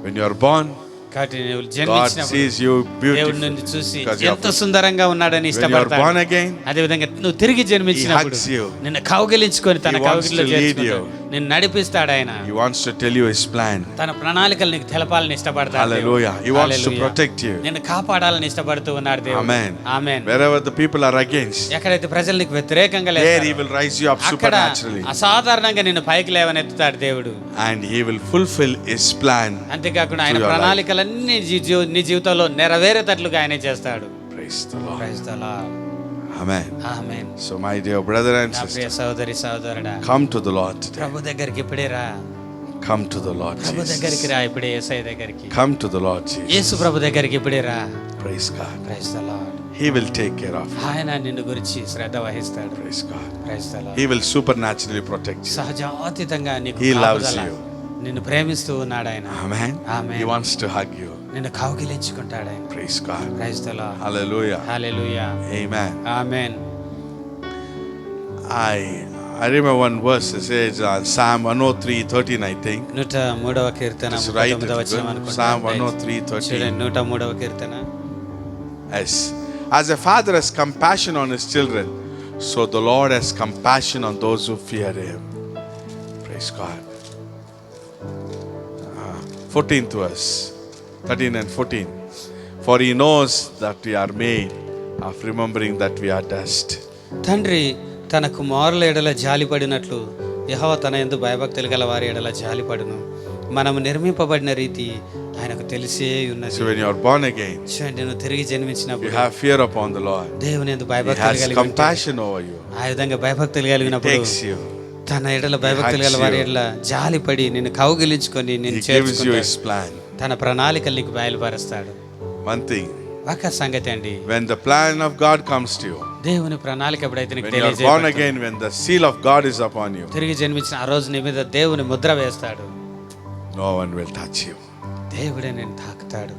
when you are born, కాబట్టి నువ్వు God జన్మించినప్పుడు sees you దేవుడు beautiful. నిన్ను చూసి Because you are- ఎంత సుందరంగా ఉన్నాడని When you are ఇష్టపడతాడు. born again, అదే విధంగా నువ్వు తిరిగి జన్మించినప్పుడు He hugs you. నిన్ను కౌగిలించుకొని తన He wants కౌగిలిలో to lead చేర్చుకుంటాడు. you. నిన్ను నడిపిస్తాడు ఆయన. He wants to tell you His plan. తన ప్రణాళికలు నీకు తెలపాలని ఇష్టపడతాడు. Hallelujah. He wants to hallelujah. protect you. నిన్ను కాపాడాలని ఇష్టపడుతూ ఉన్నాడు దేవుడు. Amen. Amen. Wherever the people are against, ఎక్కడైతే ప్రజలు నీకు వ్యతిరేకంగా there He లేస్తారో will rise you up అక్కడ supernaturally. అసాధారణంగా నిన్ను పైకి లేవనెత్తుతాడు దేవుడు. And He will fulfill His plan. అంతేకాకుండా ఆయన To your ప్రణాళికలన్నీ నీ జీవితంలో నెరవేరేటట్లుగా ఆయనే చేస్తాడు. Praise the Lord. Praise the Lord. Amen. Amen. So my dear brother and నా sister, ప్రియ సహోదరి సహోదరుడా, come to the Lord today. ప్రభు దగ్గరికి ఇప్పుడే రా. Come to the Lord ప్రభు దగ్గరికి Jesus. రా ఇప్పుడే. యేసయ్య దగ్గరికి. Come to the Lord Yesu Jesus. ప్రభు దగ్గరికి ఇప్పుడే రా. Praise God. Praise the Lord. He will take care of you. ఆయన నిన్ను గురించి శ్రద్ధ వహిస్తాడు. Praise God. Praise the Lord. He will supernaturally protect you. సహజాతీతంగా నీకు He loves కాపుదల. you. నిన్ను ప్రేమిస్తూ ఉన్నాడు ఆయన. Amen. Amen. He wants to hug you. నిన్ను కౌగిలించుకుంటాడు ఆయన. Praise God. Praise the lord. Hallelujah. Hallelujah. Amen. Amen. I remember one verse. It says Psalm 103:13, I think. 103వ కీర్తన Just write it. 39వ వచనం అనుకుంటా. Psalm 103:13. చూడండి 103వ కీర్తన. Yes. As a father has compassion on his children, so the Lord has compassion on those who fear Him. Praise God. 14th verse, 13 and 14. For He knows that we are made of remembering that we are dust. తండ్రి తన కుమారుల ఎడల జాలిపడినట్లు యెహోవా తన యందు భయభక్తులు గల వారి ఎడల జాలిపడును. మనము నిర్మింపబడిన రీతి ఆయనకు తెలిసే ఉన్నది. So when you are born again, చూడండి, నువ్వు తిరిగి you జన్మించినప్పుడు have fear upon the Lord. దేవుని యందు He భయభక్తులు has కలిగి ఉంటే, compassion over you. ఆ విధంగా భయభక్తులు He కలిగినప్పుడు takes you. తన ఎడల భయభక్తులు గల వారి ఎడల జాలిపడి నిన్ను కౌగిలించుకొని He నిన్ను gives you చేర్చుకుంటాడు. His plan. తన ప్రణాళికలు నీకు బయలుపరుస్తాడు. One thing, ఒక సంగతి అండి, when the plan of God comes to you, దేవుని ప్రణాళిక ఎప్పుడైతే నీకు when you are born తెలియజేయబడుతుందో, again, when the seal of God is upon you, తిరిగి జన్మించిన ఆ రోజు నీ మీద దేవుని ముద్ర వేస్తాడు. no one will touch you. దేవుడే నేను తాకుతాడు.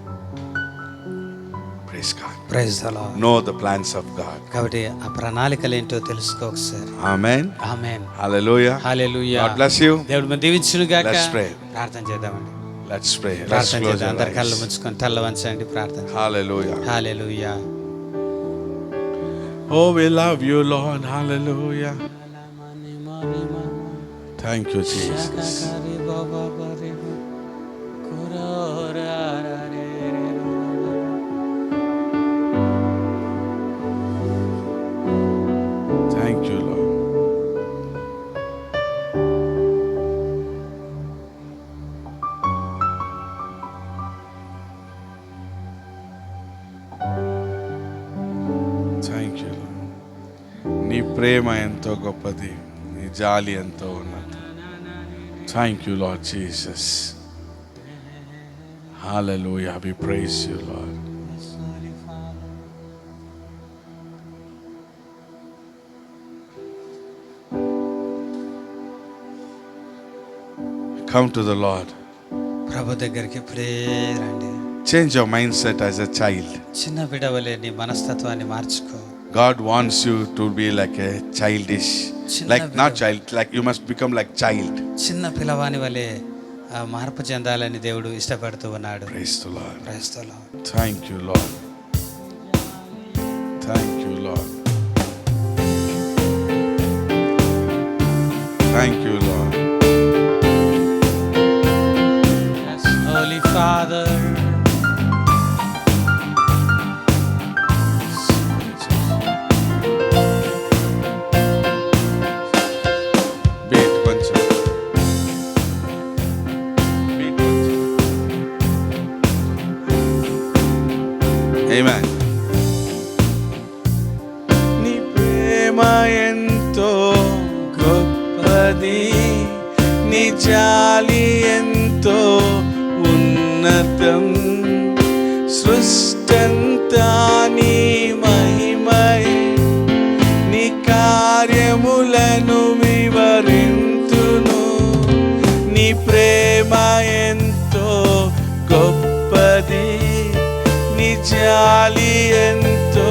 Praise God. Praise the Lord. Know the plans of God. కాబట్టి ఆ ప్రణాళికలు ఏంటో తెలుసుకో ఒకసారి. Amen. Amen. Hallelujah. Hallelujah. God bless you. దేవుడు మన దీవించును గాక. Let's pray. ప్రార్థన చేద్దామండి. Let's pray. Let's ప్రార్థన close చేద్దాం. our అందరి కళ్ళు eyes. ముచ్చుకొని తల్ల వంచండి. ప్రార్థన. Hallelujah. Hallelujah. Oh, we love you, Lord. Hallelujah. Thank you, Jesus. Thank you, Lord. Thank you, Lord. నీ ప్రేమ ఎంతో గొప్పది, నీ జాలి ఎంతో ఉన్నది. Thank you, Lord Jesus. Hallelujah. We praise you, Lord. Come to the Lord. ప్రభు దగ్గరికి ఇప్పుడే రండి. Change your mindset as a child. చిన్న బిడవలే నీ మనస్తత్వాన్ని మార్చుకో. God wants you to be like a childish, like not child, like you must become like child. చిన్న పిల్లవాని వలె మార్పు చెందాలని దేవుడు ఇష్టపడుతూ ఉన్నాడు. Praise the Lord. Praise the Lord. Thank you, Lord. Thank you, Lord. Thank you, Lord. Yes, Holy Father. Beat కొంచెం. Beat కొంచెం. గొప్పది నీ జాలి ఎంతో ఉన్నతం సృష్టంతా నీ మహిమై నీ కార్యములను వివరింతును నీ ప్రేమ ఎంతో గొప్పది నీ జాలి ఎంతో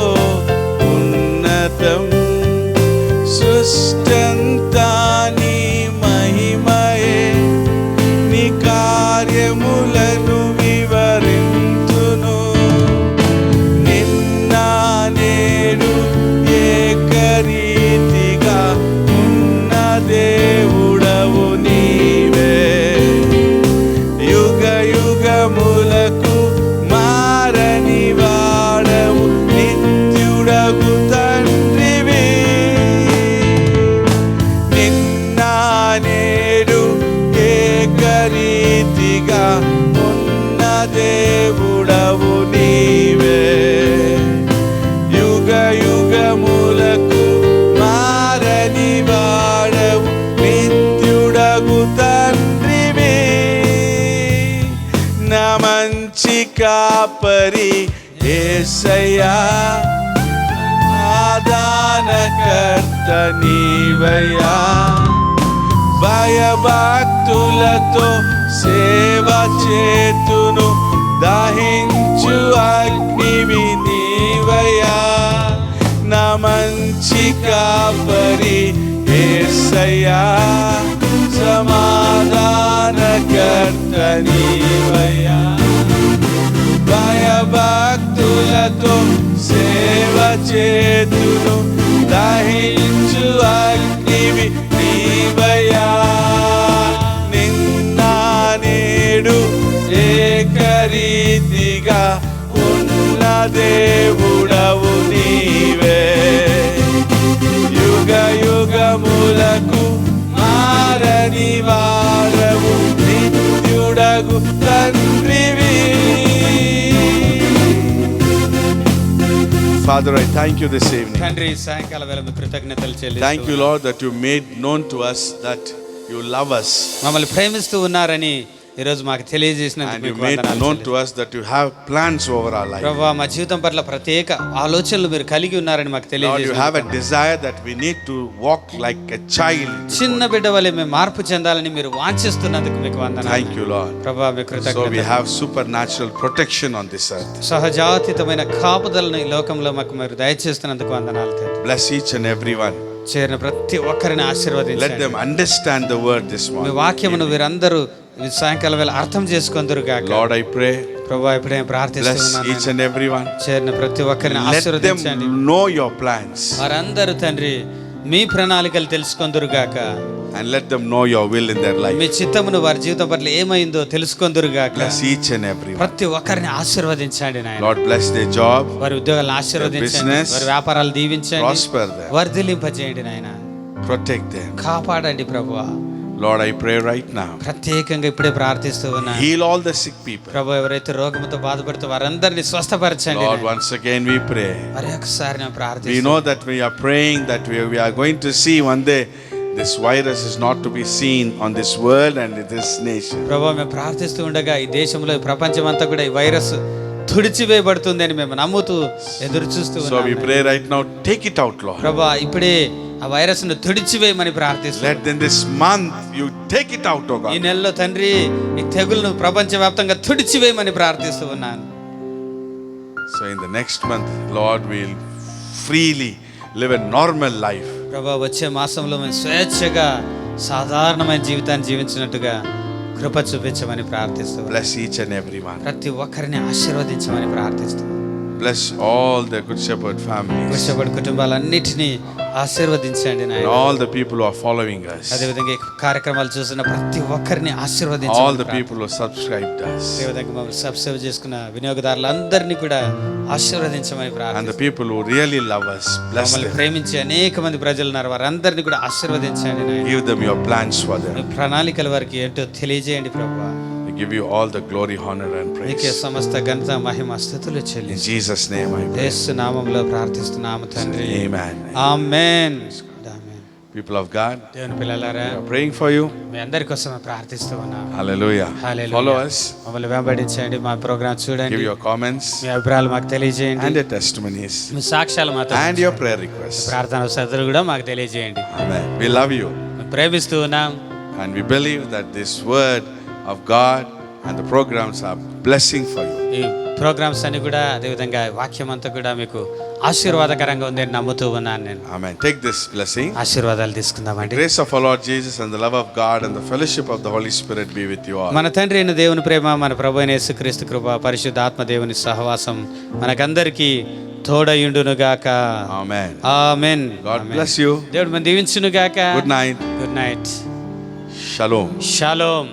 ఉన్నతం సృష్టంతా నీ మహిమయే నీ కార్యములను వివరింతును నిన్న నేడు ఏకరీతిగా ఉన్న దేవుడవు నీవే యుగ యుగములకు మారని వాడవు నిత్యుడగు తండ్రివి నిన్న నేడు ఏకరీతిగా ఉన్న దేవుడవు నీవే యుగ యుగములకు మారని వాడవు నిత్యుడగు తండ్రివి నా మంచి కాపరి యేసయ్యా ఆదానకర్త నీవయ్యా భయభక్తులతో సేవ చేతును దహించు అగ్నివి నీవయ్యా నా మంచి కాపరి యేసయ్యా సమాధానకర్త నీవయ్యా భయభక్తులతో సేవ చేతును దహించు అగ్నివి నీవయ్యా నిన్న నేడు ఏకరీతిగా ఉన్న దేవుడవు నీవే యుగ యుగములకు మారని వాడవు నిత్యుడగు తండ్రివి Father, I thank you this evening. తండ్రి సాయంకాల వేళ మీ కృతజ్ఞతలు చెల్లిస్తూ Thank you, Lord, that you made known to us that you love us. మమ్మల్ని ప్రేమిస్తూ ఉన్నారని ఈరోజు మాకు And తెలియజేసినందుకు you మీకు made వందనాలు known చెల్లిస్తున్నాను. to us that you have plans over our life. ప్రభువా మా జీవితం పట్ల ప్రత్యేక ఆలోచనలు మీరు కలిగి ఉన్నారని మాకు Lord, you have a తెలియజేసినందుకు desire that we need to walk like a child. చిన్న బిడ్డ వలె మేము మార్పు చెందాలని మీరు వాంఛిస్తున్నందుకు మీకు వందనాలు. Thank you, Lord. ప్రభువా మీ So we కృతజ్ఞతలు. have supernatural protection on this earth. సహజాతీతమైన కాపుదలను ఈ లోకంలో మాకు మీరు దయచేస్తున్నందుకు వందనాలు తండ్రి. Bless each and every one. చేరిన ప్రతి ఒక్కరిని Let ఆశీర్వదించండి. them understand the word this me morning. వాక్యమును వీరందరూ ఈ సాయంకాలం వేళ అర్థం చేసుకొందురు గాక. Lord, I pray, ప్రభువా ఇప్పుడే bless each ప్రార్థిస్తున్నాను. and every one. చేరిన ప్రతి ఒక్కరిని Let them ఆశీర్వదించండి. know your plans వారందరూ తండ్రి మీ ప్రణాళికలు తెలుసుకొందురు గాక. and let them know your will in their life. మీ చిత్తమును వారి జీవితం పట్ల ఏమైందో తెలుసుకొందురు గాక. Bless each and every one. ప్రతి ఒక్కరిని ఆశీర్వదించండి నాయన. Lord, bless their job, వారి ఉద్యోగాలను ఆశీర్వదించండి. business, వారి వ్యాపారాలు దీవించండి. prosper them, వర్ధిలింపజేయండి నాయన. protect them. కాపాడండి ప్రభువా. Lord, I pray right now, ప్రత్యేకంగా ఇప్పుడే ప్రార్థిస్తూ ఉన్నాను. heal all the sick people. ప్రభు ఎవరైతే రోగంతో బాధపడుతూ వారందరినీ స్వస్థపరచండి Lord, నాయన. once again we pray. మరి ఒకసారి నేను We ప్రార్థిస్తున్నాను. know that we are praying that we are going to see one day this virus is not to be seen on this world and in this nation. ప్రభు మేము ప్రార్థిస్తూ ఉండగా ఈ దేశంలో ఈ ప్రపంచం అంతా కూడా ఈ వైరస్ తుడిచివేయబడుతుంది అని మేము నమ్ముతూ ఎదురు చూస్తూ So we ఉన్నాము. pray right now, take it out, Lord. ప్రభు ఇప్పుడే ఆ వైరస్ ను తుడిచివేయమని ప్రార్థిస్తున్నాను. Let in this month you take it out, oh ఈ God. నెలలో తండ్రి ఈ తెగులును ప్రపంచవ్యాప్తంగా తుడిచివేయమని ప్రార్థిస్తూ ఉన్నాను. So in the next month, Lord, we'll freely live a normal life. ప్రభు వచ్చే మాసంలో మేము స్వేచ్ఛగా సాధారణమైన జీవితాన్ని జీవించినట్టుగా కృప చూపించమని ప్రార్థిస్తూ Bless each and every one. ప్రతి ఒక్కరిని ఆశీర్వదించమని ప్రార్థిస్తూ Bless all the Good Shepherd families కృషపడి కుటుంబాలన్నిటినీ ఆశీర్వదించండి and నాయన. all the people who are following us, అదేవిధంగా ఈ కార్యక్రమాలు చూసిన ప్రతి ఒక్కరిని all the ఆశీర్వదించండి. people who subscribed us, అదేవిధంగా మమ్మల్ని సబ్స్క్రైబ్ చేసుకున్న వినియోగదారులందరినీ కూడా ఆశీర్వదించమని and the ప్రార్థిస్తున్నాను. people who really love us. Bless మమ్మల్ని them. ప్రేమించే అనేక మంది ప్రజలు ఉన్నారు, వారందరినీ కూడా ఆశీర్వదించండి నాయన. Give them your plans for me them. ప్రణాళికల వారికి ఏంటో తెలియజేయండి ప్రభువా. We give you all the glory, honor, and నీకే praise. సమస్త ఘనత మహిమ స్తుతులు In చెల్లించి Jesus' name I pray. యేసు నామములో ప్రార్థిస్తున్నాము తండ్రి. Amen. Amen. Amen. People of God, దేవుని పిల్లలారా, we are praying for you. మీ అందరి కోసం ప్రార్థిస్తూ ఉన్నాం. Hallelujah. హల్లెలూయా. Follow us. మమ్మల్ని వెంబడించండి, మా ప్రోగ్రామ్ చూడండి, Give your comments మీ అభిప్రాయాలు మాకు తెలియజేయండి, and your testimonies మీ సాక్ష్యాలు మాతో and your prayer requests. ప్రార్థన సదరు కూడా మాకు తెలియజేయండి. Amen. We love you మేము ప్రేమిస్తూ ఉన్నాం. and we believe that this word of God and the programs are blessing for you. ఈ ప్రోగ్రామ్స్ అన్ని కూడా అదేవిధంగా వాక్యం అంతా కూడా మీకు ఆశీర్వాదకరంగా ఉందని నమ్ముతూ ఉన్నాను నేను. Amen. Take this blessing. ఆశీర్వాదాలు The తీసుకుందామండి. grace of our Lord Jesus and the love of God and the fellowship of the Holy Spirit be with you all. మన తండ్రి అయిన దేవుని ప్రేమ, మన ప్రభు అయిన యేసుక్రీస్తు కృప, పరిశుద్ధాత్మ దేవుని సహవాసం మనకందరికీ తోడయుండును గాక. Amen. Amen. God bless you. దేవుడు మన దీవించును గాక. Good night. Good night. Shalom. Shalom.